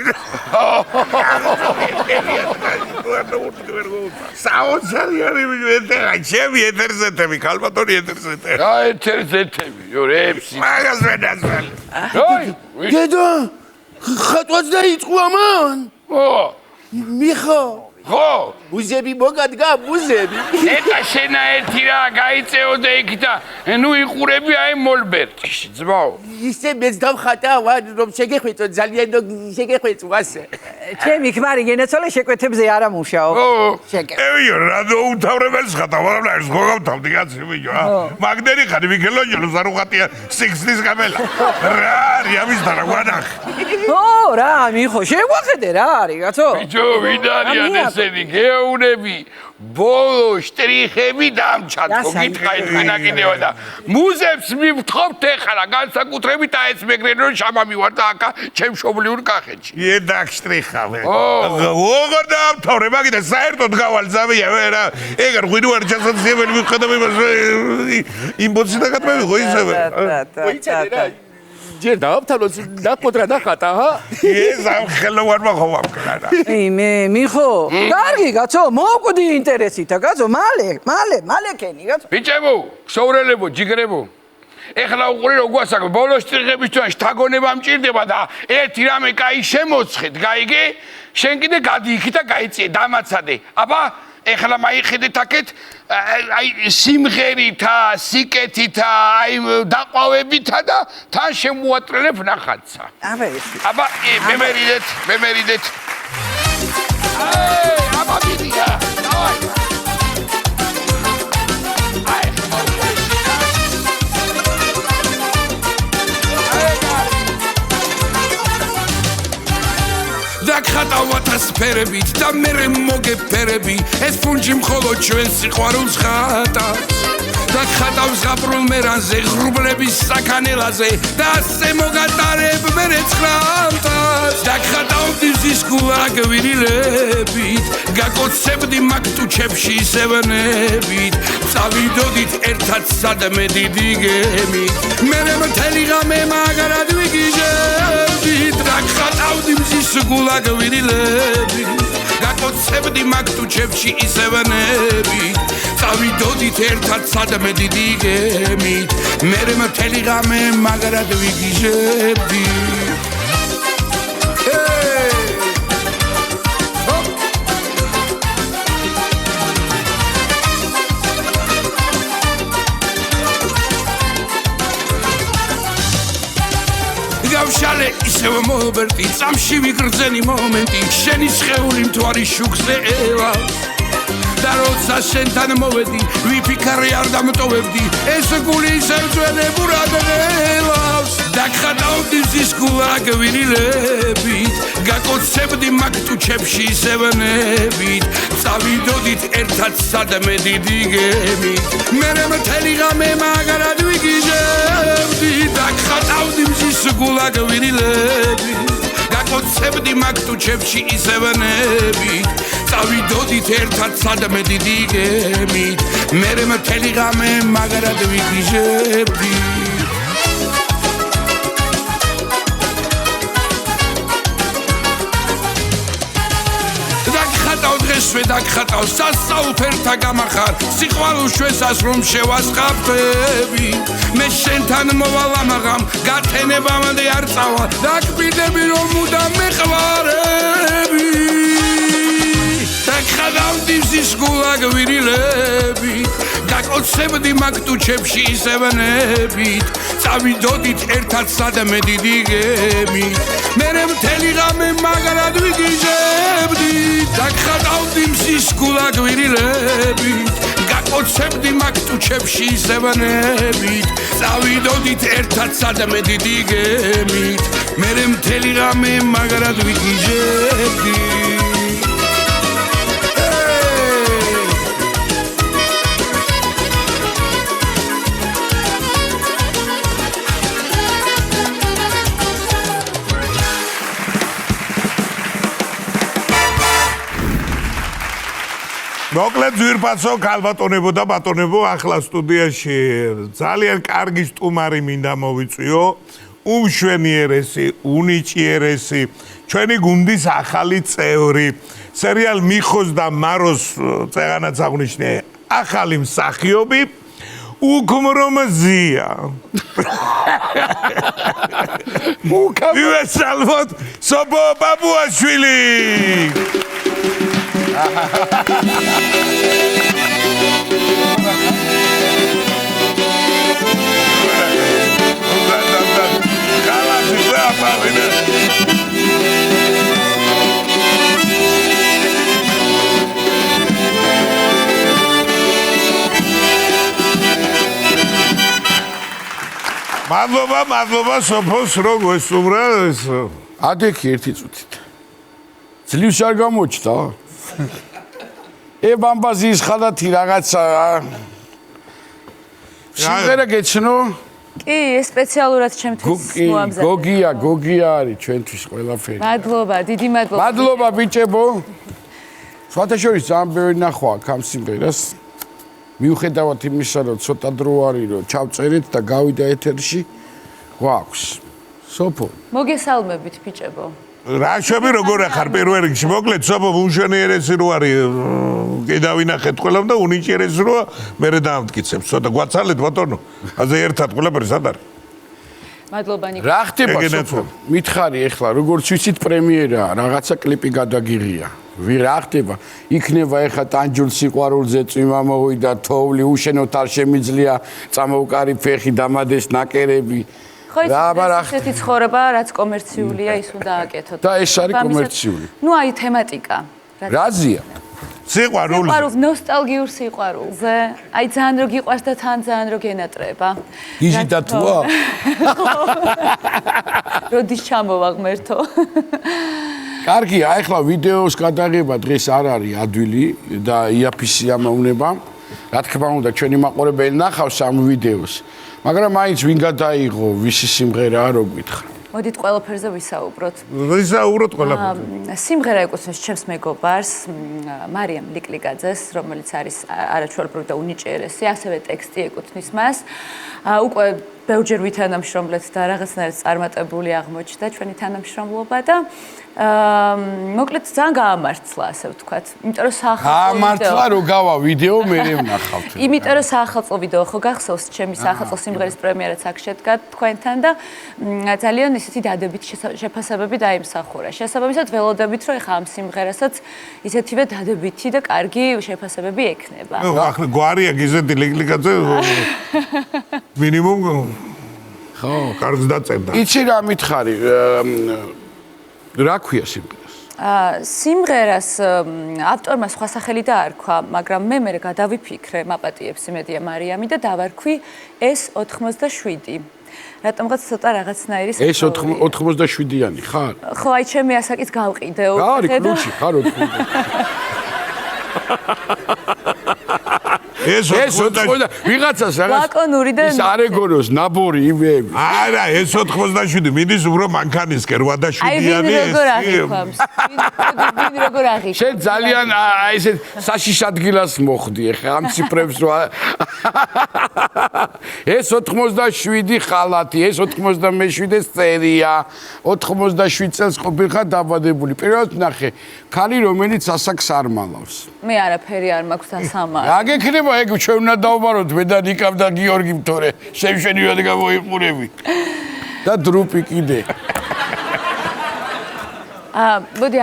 S2: საოცარი არის ეთერა ჩემი ეთერზეთები ქალბატონი ეთერზეთები
S4: რა ეთერზეთები რებში
S2: მაგას ვენაცვალე
S10: დედა ხატვაც დაიწყო ამან
S4: ო
S10: მიხო
S4: ხო
S10: მუზები მოგადგა მუზები
S4: ეტა შენა ერთი რა გაიწეოდე იქ და ნუ იყურები აი მოლბერტში ძმაო
S10: ისე მეც დავხატა რომ შეგეხვეწო ძალიან შეგეხვეწო ასე
S9: ჩემი ქმარი გენაცვალე შეკვეთებზე არ ამუშაო
S2: ევიო რა დაუთავრებელს ხატა მაგრამ ეს გოგავთავდი კაცი ბიჭო მაგდერი ხარ მიქელონჯელო ზარუხატია სიქსის კამელა რა არის ამის და რა გვანახი
S9: ო რა მიხო შეგვახედე რა არის კაცო
S4: ბიჭო ვინ არიან ესენი გეუნები ბოლო შტრიხები დამჩათო გითხარით ხანა კიდევა და მუზებს მივთხოვთ ეხლა განსაკუთრებით აი ეს მეგრენო შამამივარ და აკა ჩემ შობლიურ კახეთში
S2: ედაკ შტრიხავე ოღონდ დამთავრე მაგიდა საერთოდ გავალ ზავია ვერა ეგარ ღვინო არ ჩასაცდებელი მივხედავ იმას იმბოცი და გატმევი ხო ისევე
S10: ჯერ დავთავროთ ნაკოდრა დახატა ჰა
S2: ეს ამ ხელოვანმა ხო ვამკრანა
S9: მე მიხო კარგი კაცო მოვკვდი ინტერესითა კაცო მალე კენი კაცო
S4: ბიჭებო შოვრელებო ჯიგრებო ეხლა უყურე რო გვასაკ ბოლოს ტრიხების თვაში თაგონება მჭირდება და ერთი რამე კაი შემოცხეთ გაიგე შენ კიდე გადი იქით და გაიწიე დამაცადე აბა ეხლა მაიხედეთ აქეთ აი სიმღერითა, სიკეთითა, აი დაყვავებითა და თან შემოატრელებ ნახატსა. აბა მემერიდეთ. აი, აბა მიდია.
S1: დაგხატავათა სფერებით და მერე მოგეფერები ეს ფუნჯი მხოლოდ ჩვენ სიყვარულს ხატავს დაგხატავს ზღაპრულ მერანზე ღრუბლების საკანელაზე და ასე მოგატარებ მერე ცხრამთას დაგხატავ მზის
S4: გულაგვირილებით გაკოცებდი მაგტუჩებში ისევნებით წავიდოდით ერთად სადმე დიდი გემით მერე მთელი ღამე მაგრად ვიგიჟებდით რა ხატავდი მზის გულაგვირილებით გაკოცებდი მაგტუჩებში ისევნებით წავიდოდით ერთად სადმე დიდი გემით მერე მთელი ღამე მაგრად ვიგიჟებდით გავშალე ისევ მობერტი წამში ვიგრძენი მომენტი შენი სხეული მთვარი შუქზე ელავს და როცა შენთან მოვედი ვიფიქარი არ დამტოვებდი ეს გული ისევ ძველებურად ელავს დაგხატავდი მზის გულაგვირილებით გაკოცებდი მაგტუჩებში ისევნებით წავიდოდით ერთად სადმე დიდი გემით მერე მთელი ღამე მაგრად ვიგიჟებდი დაგხატავდი მზის გულაგვირილებით გაკოცებდი მაგტუჩებში ისევნებით წავიდოდით ერთად სადმე დიდი გემით მერე მთელი ღამე მაგრად ვიგიჟებდი დღესვე დაგხატავ სასაუფერთა გამახარ სიყვარულს ჩვენსას რომ შევასყავდები მე შენთან მოვალ ამაღამ გათენებამდე არ წავალ დაგბირდები რომ მუდამ მეყვარები დაგხატავდი მზის გულაგვირილებით გაკოცებდი მაგტუჩებში ისევნებით წავიდოდით ერთად სადმე დიდი გემით მერე მთელი ღამე მაგრად ვიგიჟებდი დაგხატავდი მზის გულაგვირილებით გაკოცებდი მაგტუჩებში ისევნებით წავიდოდით ერთად სადმე დიდი გემით მერე მთელი ღამე მაგრად ვიგიჟებდი
S2: მოკლედ ძვირფასო ქალბატონებო და ბატონებო ახლა სტუდიაში ძალიან კარგი სტუმარი მინდა მოვიწვიო უმშვენიერესი უნიჭიერესი ჩვენი გუნდის ახალი წევრი სერიალ მიხოს და მაროს წეღანაც აღნიშნე ახალი მსახიობი უგმრომზია მუქავესალმოთ სობო ბაბუაშვილი მადლობა სოფოს რო გვესტუმრა ეს
S1: ადექი ერთი წუთით ძლივს არ გამოჩნდა ბამბაზის ხალათი რაღაცა სიმღერა გეცნო
S11: კი ეს სპეციალურად ჩემთვის
S1: მოამზადა გოგია არის ჩვენთვის ყველაფერი
S11: მადლობა დიდი მადლობა
S1: მადლობა ბიჭებო სხვათაშორის ძალიან ბევრი ნახვა აქ ამ სიმღერას მიუხედავად იმისა რომ ცოტა დრო არის რომ ჩავწერეთ და გავიდა ეთერში გვაქვს სოფო
S11: მოგესალმებით ბიჭებო
S2: რაშვები როგორ ახარ პირველ რიგში მოკლედ სოფო უმშვენიერესი რო არის კიდევ ვინახეთ ყველამ და უნიჭიერესი როა მერე დაამტკიცებს ცოტა გვაცალეთ ბატონო ასე ერთად ყველაფერი სად არის
S11: მადლობა ნიკო
S1: რა ხდება სოფო მითხარი ეხლა როგორც ვიცით პრემიერაა რაღაცა კლიპი გადაგიღია რა ხდება იქნება ეხლა ტანჯულ სიყვარულზე წვიმა მოვიდა თოვლი უშენოთ არ შემიძლია წამოვკარი ფეხი დამადეს ნაკერები
S11: ხო ისეთი ცხოვრება რაც კომერციულია ის უნდა აკეთოთ
S1: და ეს არის კომერციული
S11: ნუ აი თემატიკა
S1: რაზია
S2: სიყვარულზე
S11: ნოსტალგიურ სიყვარულზე აი ძალიან რო გიყვარს და თან ძალიან რო გენატრება
S1: იზი და თუა
S11: როდის ჩამოვა ღმერთო
S1: კარგია ახლა ვიდეოს გადაღება დღეს არ არის ადვილი და იაფისი ამოვნება რა თქმა უნდა ჩვენი მაყურებელი ნახავს ამ ვიდეოს მაგრამ მაინც ვინ გადაიღო ვისი სიმღერაა რო გითხრა
S11: მოდით ყველაფერზე ვისაუბროთ.
S2: ვისაუბროთ ყველაფერზე.
S11: სიმღერა ეკუთვნის ჩემს მეგობარს, მარიამ ლიკლიგაძეს, რომელიც არის არაჩვეულებრივი და უნიჭიერესი, ასევე ტექსტი ეკუთვნის მას. უკვე ბევრჯერ ვითანამშრომლეთ და რაღაცნაირად წარმატებული აღმოჩნდა ჩვენი თანამშრომლობა და მოკლედ ძალიან გაამართლა, ასე ვთქვათ. იმიტომ რომ
S1: გაამართლა რომ გავა ვიდეო მე ვნახავთ.
S11: იმიტომ რომ საახალწლო ვიდეო ხო გახსოვს, ჩემი საახალწლო სიმღერის პრემიერაც აქ შედგა თქვენთან და ძალიან ისეთი დადებით შეფასებები დაიმსახურა. შესაბამისად ველოდებით რომ ეხა ამ სიმღერასაც ისეთივე დადებითი და კარგი შეფასებები ექნება.
S2: ახლა გვარია გიზეთი ლიკლიგაძე მინიმუმ ხო, კარგს დაწერდა.
S1: იცი რა მითხარი? რა ქვია სიმღერას?
S11: სიმღერას ავტორმა სხვა სახელი დაარქვა, მაგრამ მე გადავიფიქრე, მაპატიებს იმედია მარიამი და დავარქვი ეს 87. რატომღაც ცოტა რაღაცნაირი
S1: ეს 87-იანი ხარ?
S11: ხო, აი ჩემი ასაკიც გავყიდე.
S1: გარი კლუჩი ხარ 80. ეს 80 ვიღაცას რაღაც
S11: ლაკონური და
S1: ის არეგონოს ნაბორი იმეები.
S2: არა, ეს 87 მიდის უფრო მანქანისკენ 87-იანი.
S11: აი როგორ აღიქვამს? ვინ როგორ აღიქვამს?
S1: შენ ძალიან აი ესე საშიშ ადგილას მოხდი ახლა ამ ციფრებს რო ეს 87 ხალათი, ეს 87 წერია, 87 წელს ყოფილიყარ დაბადებული. პირველად ნახე, ქალი რომელიც ასაკს არ მალავს.
S11: მე არაფერი არ მაქვს დასამართი.
S1: რა გექნება ეგ ჩვენ უნდა დავბაროთ მე და ნიკამ და გიორგიმ თორე შევშენივად გამოიყურები. და დრუპი კიდე.
S11: მოდი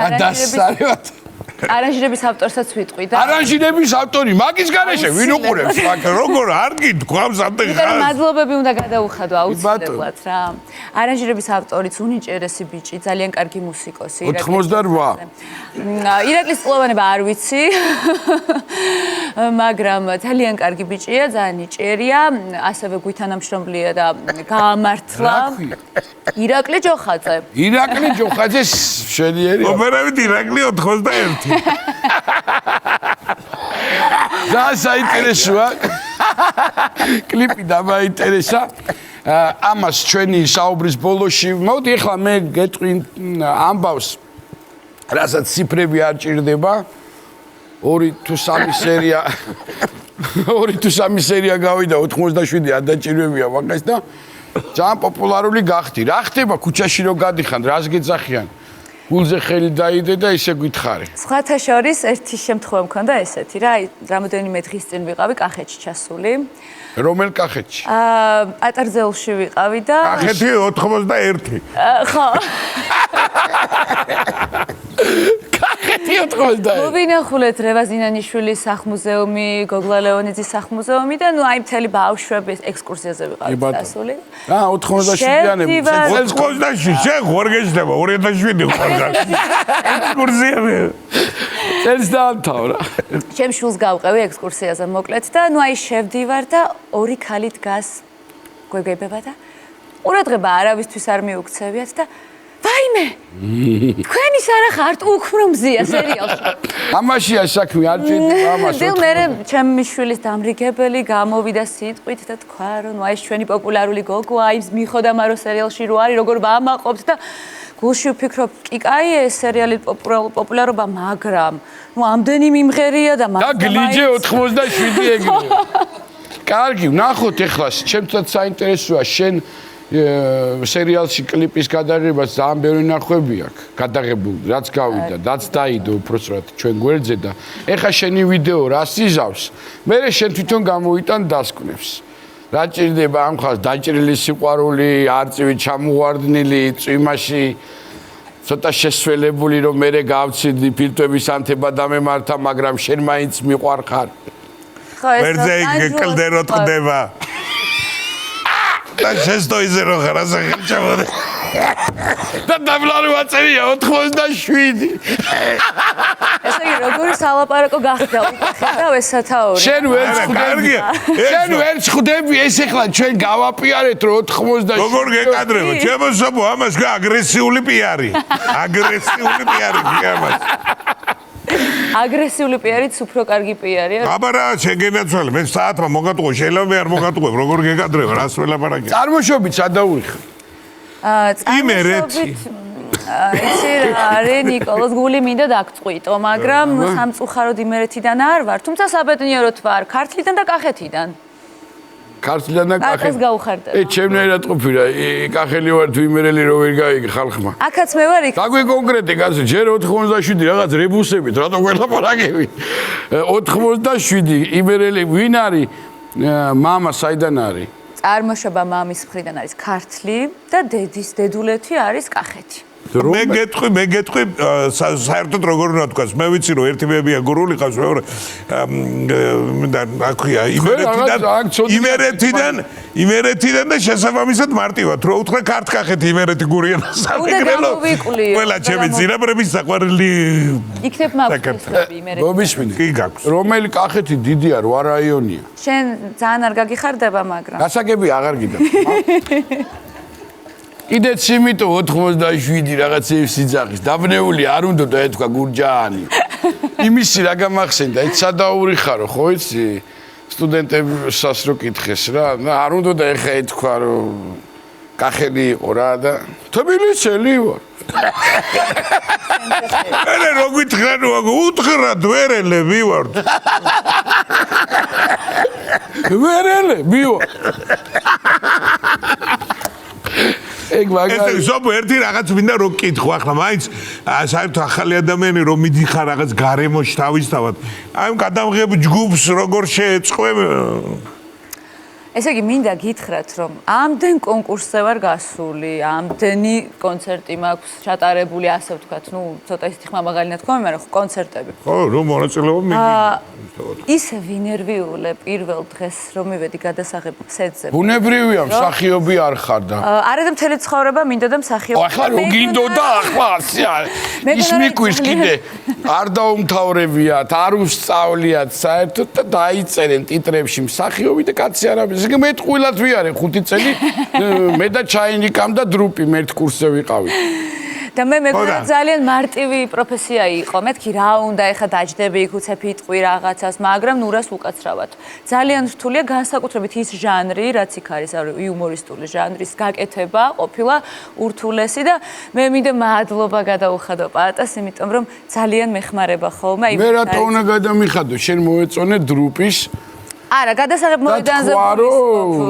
S11: არანჟირების ავტორსაც ვიტყვი და
S1: არანჟირების ავტორი მაგის გარეშე ვინ უყურებს?
S2: როგორ არ გითქვამს ამდენ ხანს?
S11: მადლობები უნდა გადაუხადო აუცილებლად რა. არანჟირების ავტორიც უნიჭიერესი ბიჭი, ძალიან კარგი მუსიკოსი.
S1: 88.
S11: ირაკლის წლოვანება არ ვიცი. მაგრამ ძალიან კარგი ბიჭია, ძალიან ნიჭიერია, ასევე გვითანამშრომლია და გაამართლა. ირაკლი ჯოხაძე.
S1: ირაკლი ჯოხაძე შენიერი.
S2: ოპერავით ირაკლი 91.
S1: და საინტერესოა. კლიპი დამაინტერესა. ამას ჩვენი საუბრის ბოლოში მოდი ახლა მე გეტყვი ამბავს რასაც ციფრები არ ჭირდება 2 თუ 3 სერია 2 თუ 3 სერია გავიდა 87 არ დაჭირებია მაგას და ძალიან პოპულარული გახდი. რა ხდება ქუჩაში რო გადიხარ, რას გეძახიან? გულზე ხელი დაიდე და ისე გითხარი.
S11: სხვათა შორის ერთი შემთხვევა მქონდა ესეთი რა, აი რამოდენიმე დღის წინ ვიყავი კახეთში ჩასული.
S1: რომელ კახეთში?
S11: პატარძელში ვიყავი და
S2: კახეთი 91.
S11: ხო.
S1: კახეთი 91.
S11: მოვინახულეთ რევაზინანიშვილის სახმუზეუმი, გოგლა ლეონიძის სახმუზეუმი და ნუ აი მთელი ბავშვები ექსკურსიაზე ვიყავით დასული.
S1: 87-იანები.
S2: 87 შენ ხوارგეშდება 2007 ხوارგან. ექსკურსიები.
S1: წელს დაამთავრა.
S11: ჩემ შულს გავყევი ექსკურსიაზე მოკლედ და ნუ აი შევდივარ და ორი ქალი დგას გვეგებება და ყურადღება არავისთვის არ მიუქცევიათ და ვაიმე! თქვენი არა ხართ უქმრომზია სერიალში.
S1: ამაშია საქმე, არ ჭირდება ამას.
S11: მე ჩემი შვილის დამრიგებელი გამოვიდა სიტყვით და თქვა რომ აი ეს ჩვენი პოპულარული გოგო აი მიხოდა მარო სერიალში რო არის როგორ ვამაყობთ და გულში ვფიქრობ კი კაი ეს სერიალი პოპულარობა მაგრამ ნუ ამდენი მიმღერია და
S1: და გლიჯე 87 ეგრე. კარგი, ვნახოთ ეხლა ჩემთაც საინტერესოა შენ სერიალში კლიპის გადაღებას ძალიან ბევრი ნახვები აქვს გადაღებული, რაც გავიდა, რაც დაიდო უпроსრად ჩვენ გვერდზე და ეხა შენი ვიდეო რას იზავს? მე შენ თვითონ გამოვიტან დასკვნებს. რა ჭირდება ამ ხალხს დაჭრილი სიყვარული, არწივი ჩამოგვარდნილი, წვიმაში ცოტა შესველებული რომ მე გავცინდი ფილტვების ანთება დამემართა, მაგრამ შენ მაინც მიყვარხარ.
S11: ხო ეს
S2: ვერძე კლდერო ტყდება. და შეстоიზე რო ხარ ასე ჩამოდე.
S1: და დაბლარი ვაწერია 87.
S11: ესე იგი როგორი სალაპარაკო გახდა უხედავ ეს სათაური.
S1: შენ ვერ ხვდები ეს ახლა ჩვენ გავაპიარეთ რომ 87.
S2: როგორ გეკადრება? ჩემო სოფო ამას აგრესიული პიარი. აგრესიული პიარი ამას.
S11: აგრესიული პიარიც უფრო კარგი პიარია.
S2: აბა რა შეგენაცვალე მე საათმა მოგატყუო შეიძლება მე არ მოგატყუებ როგორ გეკადრება რას ველაპარაკე
S1: წარმოშობით სადაურიხარ
S11: იცი რა არის ნიკოლოზ გული მინდა დაგწყვიტო, მაგრამ სამწუხაროდ იმერეთიდან არ ვარ, თუმცა საბედნიეროდ ვარ ქართლიდან და კახეთიდან.
S1: ქართლიდან და კახეთიდან.
S11: კახეთს გაუხარდება.
S1: ჩემნაირად ყოფილი, კახელი ვარ თუ იმერელი რო ვერ გაიგე ხალხმა.
S11: აქაც მე ვარ იქ.
S1: დაგვი კონკრეტი გასე, ჯერ 87 რაღაც რებუსებით, რატო გველაპარაკები? 87 იმერელი ვინ არის? მამა საიდან არის?
S11: წარმოშობა მამის მხრიდან არის ქართლი და დედის დედულეთი არის კახეთი.
S2: მე გეტყვი საერთოდ როგორ უნდა თქვას მე ვიცი რომ ერთი ბებია გურული ყავს მეორე და აქვია იმერეთიდან და შესაბამისად მარტივად რო უთხრა ქართკახეთი იმერეთი გურიანა სამეგრელო ყველა ჩემი ძინაბრების საყვარელი
S11: იქნებ მაფრესები იმერეთი
S1: მომისმინე
S2: კი გაქვს
S1: რომელი კახეთი დიდია 8 რაიონია
S11: შენ ძალიან არ გაგიხარდება მაგრამ
S1: გასაგები აღარ გიდა კიდეც იმიტომ 87 რაღაცეებს სიძახის დაბნეული არ უნდა და ეთქვა გურჯაანი იმისი რა გამახსენდა იცი სადაური ხარო ხო იცი სტუდენტებსაც რო კითხეს რა არ უნდა და ეხა ეთქვა რომ კახელი იყო რა და თბილისელი ვარ
S2: მე რო გითხრა რომ უთხრად ვერელები ვარ
S1: ვერელები ვარ ეგ მაგარი
S2: ეს ზოგ ერთი რაღაც მინდა რო კითხო ახლა მაინც საერთოდ ახალი ადამიანი რომ მიდიხარ რაღაც გარემოში თავისთავად აი გადამღებ ჯგუფს როგორ შეეწყვე
S11: ესე იგი მინდა გითხრათ რომ ამდენ კონკურსზე ვარ გასული ამდენი კონცერტი მაქვს ჩატარებული ასე ვთქვათ ნუ ცოტა ისეთი ხმამაღალი ნათქვამი მაგრამ ხო კონცერტები
S2: ხო რომ მონაწილეობა მიიღე
S11: ისე ვინერვიულე პირველ დღეს რომ მივედი გადასაღებ სეტზე
S1: ბუნებრივია მსახიობი არ ხარ და
S11: არა და მთელი ცხოვრება მინდოდა მსახიობი
S1: ახლა რო გინდოდა ახლა ის მიკვირს კიდე არ დაუმთავრებიათ არ უსწავლიათ საერთოდ და დაიწერენ ტიტრებში მსახიობი და კაცი არ არის მე მეტყვილად ვიარე 5 წელი მე და ჩაინიკამ და დრუპი მერთ კურსზე ვიყავით
S11: და მე მეგონა ძალიან მარტივი პროფესია იყო მეთქი რა უნდა ეხა დაждები იქ უცებ იტყვი რაღაცას მაგრამ ნურას უკაცრავად ძალიან რთულია განსაკუთრებით ის ჟანრი რაც იქ არის იუმორისტული ჟანრის გაკეთება ყოფილა ურთულესი და მე მინდა მადლობა გადაუხადო პატას იმიტომ რომ ძალიან მეხმარება ხოლმე
S1: მე რატო უნდა გადამიხადო შენ მოეწონე დრუპის
S11: არა, გადასაღებ მოედანზე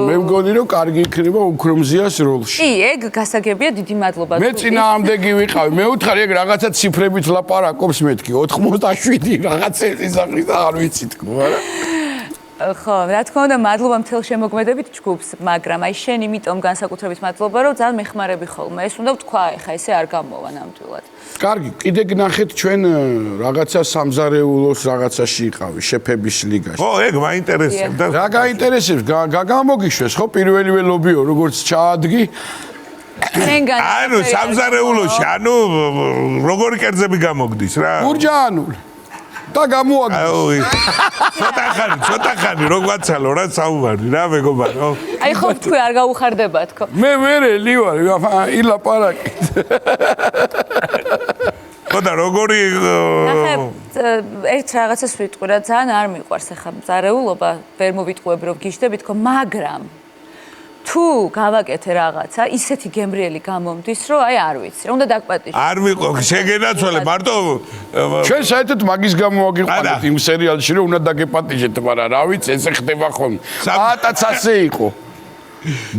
S1: მე მგონი რომ კარგი იქნება უქრომზიას როლში.
S11: კი, ეგ გასაგებია, დიდი მადლობა.
S1: მე წინააღმდეგი ვიყავი. მე უთხარი ეგ რაღაცა ციფრებით ლაპარაკობს მეთქი 87 რაღაცების ისახის არ ვიცი თქო, არა?
S11: ხო, რა თქმა უნდა, მადლობა მთელ შემოქმედებით ჯგუფს, მაგრამ აი შენ იმიტომ განსაკუთრებით მადლობა, რომ ძალიან მეხმარები ხოლმე. ეს უნდა ვთქვა, ეხა ესე არ გამოვა ნამდვილად.
S1: კარგი, კიდე გნახეთ ჩვენ რაღაცა სამზარეულოს რაღაცაში იყავი, შეფების ლიგაში.
S2: ხო, ეგ მაინტერესებდა.
S1: რა გაინტერესებს? გამოგიშვეს ხო პირველივე ლობიო, როგორც ჩაადგი?
S2: ანუ სამზარეულოში, ანუ როგორი კერძები გამოგდის რა?
S1: გურჯაანული. და გამოაგდეს.
S2: ცოტა ხანი რო გვაცალო რა საუბარი რა მეგობარო.
S11: აი ხო თქვი არ გაუხარდება თქო.
S1: მე ვერელი ვარ, ილაპარაკით.
S2: ხოდა როგორი
S11: ერთ რაღაცას ვიტყვი რა ძალიან არ მიყვარს ახლა მზარეულობა ვერ მოვიტყუებ რომ გიშდებით თქო მაგრამ თუ გავაკეთე რაღაცა ისეთი გემრიელი გამომდის რომ აი არ ვიცი რა უნდა დაგპატიჟო
S2: არ მიყო შეგენაცვალე მარტო
S1: ჩვენ საერთოდ მაგის გამო აგიყვანეთ იმ სერიალში რომ უნდა დაგეპატიჟეთ მაგრამ რა ვიცი ესე ხდება ხოლმე ატაც ასე იყო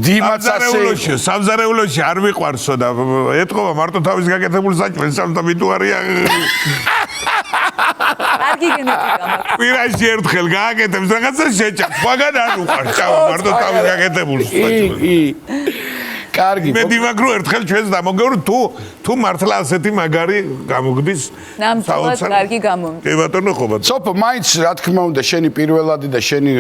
S1: დიმაც ასე
S2: სამზარეულოში არ მიყვარსო და ეთყობა მარტო თავის გაკეთებულ საჭმელს და მიტუარია
S11: კარგი გენეტიკა მაქვს.
S2: პირაში ერთხელ გააკეთებს რაღაცა შეჭამ. სხვაგან არ უყარს, ჩავა მარტო თავის გაკეთებულს.
S1: კი. კარგი.
S2: მე დიმაგრო ერთხელ ჩვენს დამოგეურ თუ მართლა ასეთი მაგარი გამოგდის.
S11: ნამდვილად კარგი გამომდის.
S2: კი ბატონო ხო ბატონო.
S1: სოფო მაინც რა თქმა უნდა შენი პირველადი და შენი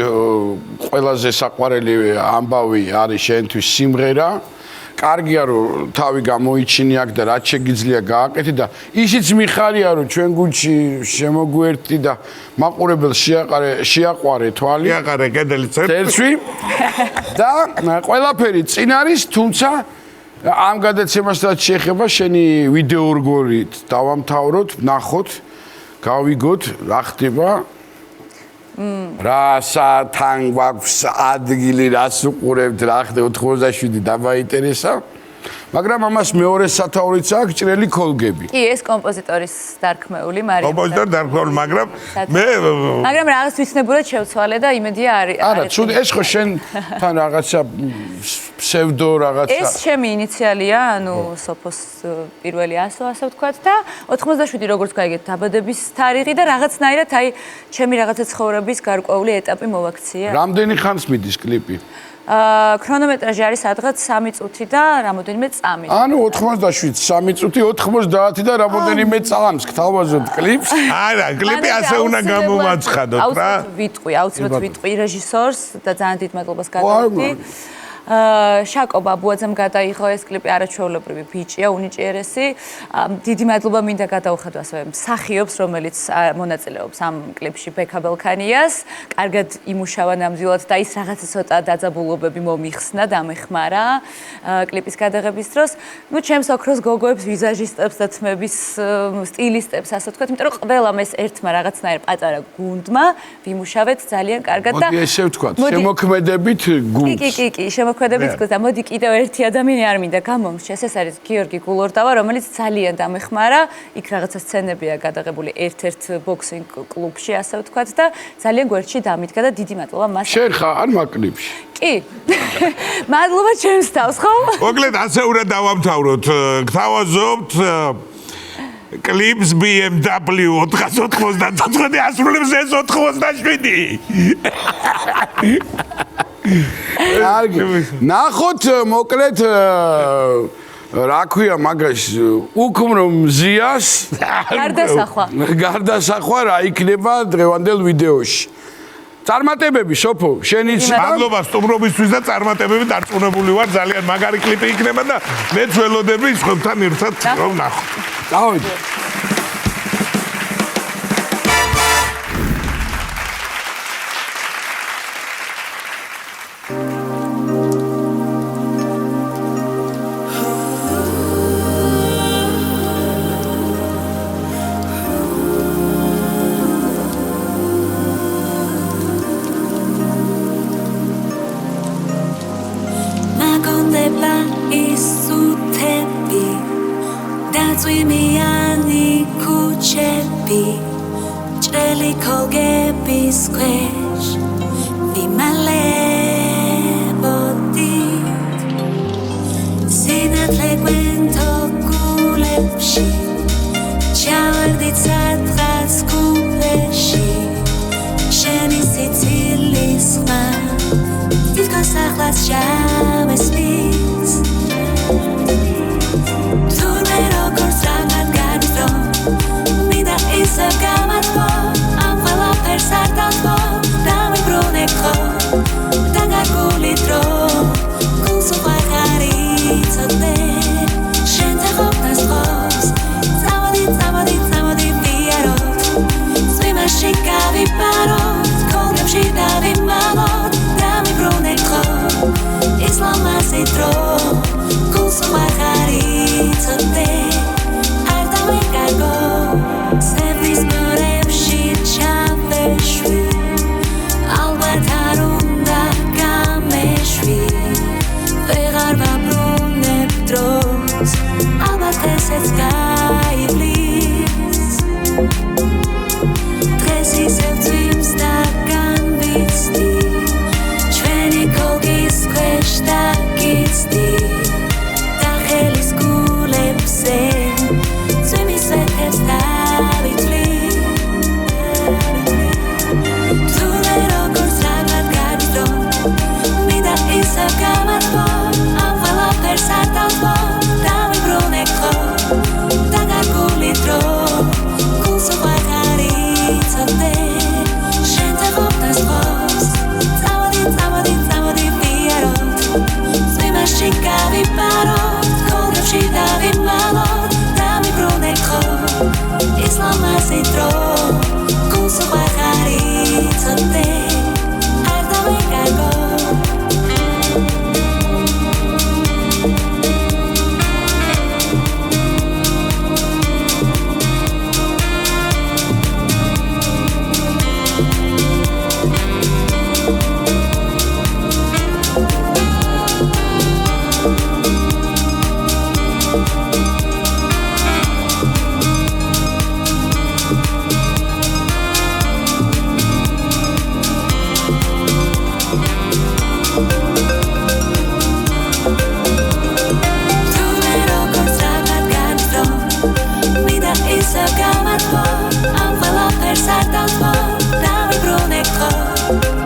S1: ყველაზე საყვარელი ამბავი არის შენთვის სიმღერა. კარგია რომ თავი გამოიჩინე აქ და რაც შეგიძლია გააკეთე და ისიც მიხარია რომ ჩვენ გუნდში შემოგვერთდი და მაყურებელს შეაყვარე თვალი
S2: შეაყარე კედელი
S1: წერცვი და ყველაფერი წინ არის თუმცა ამ გადაცემასაც შეეხება შენი ვიდეორგოლით დავამთავროთ ნახოთ გავიგოთ რა ხდება რასაც გვაქვს ადგილი რას უყურებთ რა ხდება 87 დამაინტერესა მაგრამ ამას მეორე სათაურიც აქვს ჭრელი ქოლგები.
S11: კი, ეს კომპოზიტორის დარქმეული მარიამ.
S2: კომპოზიტორი დარქმეული, მაგრამ
S11: მაგრამ რაღაც ვიცნებურად შევცვალე და იმედია არის.
S1: არა, ცუდი, ეს ხო შენ თან რაღაცა ფსევდო რაღაცა.
S11: ეს ჩემი ინიციალია, ანუ სოფოს პირველი ასო, ასე ვთქვათ და 97 როგორც გაიგეთ დაბადების თარიღი და რაღაცნაირად აი ჩემი რაღაცა ცხოვრების გარკვეული ეტაპი მოვაქცია.
S1: რამდენი ხანს მიდის კლიპი?
S11: ქრონომეტრაჟი არის სადღაც 3 წუთი და რამოდენიმე წამი.
S1: ანუ 87, 3 წუთი, 90 და რამოდენიმე წამს გთავაზობთ კლიპს?
S2: არა, კლიპი ასე უნდა გამომაცხადოთ რა.
S11: აუცილებლად ვიტყვი რეჟისორს და ძალიან დიდ მადლობას გადავხდი. შაკო ბაბუაძემ გადაიღო ეს კლიპი, არაჩვეულებრივი ბიჭია, უნიჭიერესი. დიდი მადლობა მინდა გადაუხადო ასევე მსახიობს, რომელიც მონაწილეობს ამ კლიპში ბექა ბელქანიას. კარგად იმუშავა ნამდვილად და ის რაღაცა ცოტა დაძაბულობები მომიხსნა და ამეხმარა კლიპის გადაღების დროს. ნუ ჩემს ოქროს გოგოებს, ვიზაჟისტებს და თმების სტილისტებს, ასე ვთქვათ, იმიტომ რომ ყველამ ეს ერთმა რაღაცნაირ პატარა გუნდმა ვიმუშავეთ ძალიან კარგად და
S1: მოდი ესე ვთქვათ, შემოქმედებით გუნდს.
S11: კი, შემოქმედებით გუნდს და მოდი კიდევ ერთი ადამიანი არ მინდა გამომრჩეს, ეს არის გიორგი გულორდავა, რომელიც ძალიან დამეხმარა. იქ რაღაცა სცენებია გადაღებული ერთ-ერთ ბოქსინგ კლუბში, ასე ვთქვათ და ძალიან გვერდში დამიდგა და დიდი მადლობა მას.
S1: შენ ხარ ამ კლიპში?
S11: კი. მადლობა ჩემს თავს, ხო?
S2: მოკლედ ასე უნდა დავამთავროთ. გთავაზობთ კლიპს BMW 499 ასრულებს ეს 87.
S1: კარგი. ნახოთ მოკლედ რა ქვია მაგას უკმრო მზიას გარდასახვა რა იქნება დღევანდელ ვიდეოში. წარმატებები სოფო, შენ იცი?
S2: მადლობა სტუმრობისთვის და წარმატებები დარწმუნებული ვარ, ძალიან მაგარი კლიპი იქნება და მეც ველოდები სხვებთან ერთად რომ ნახოთ.
S1: დავიდი.
S12: It's like
S5: ისევ გამათბო ამ ყველაფერს არ დავთმო და ვიბრუნე ხო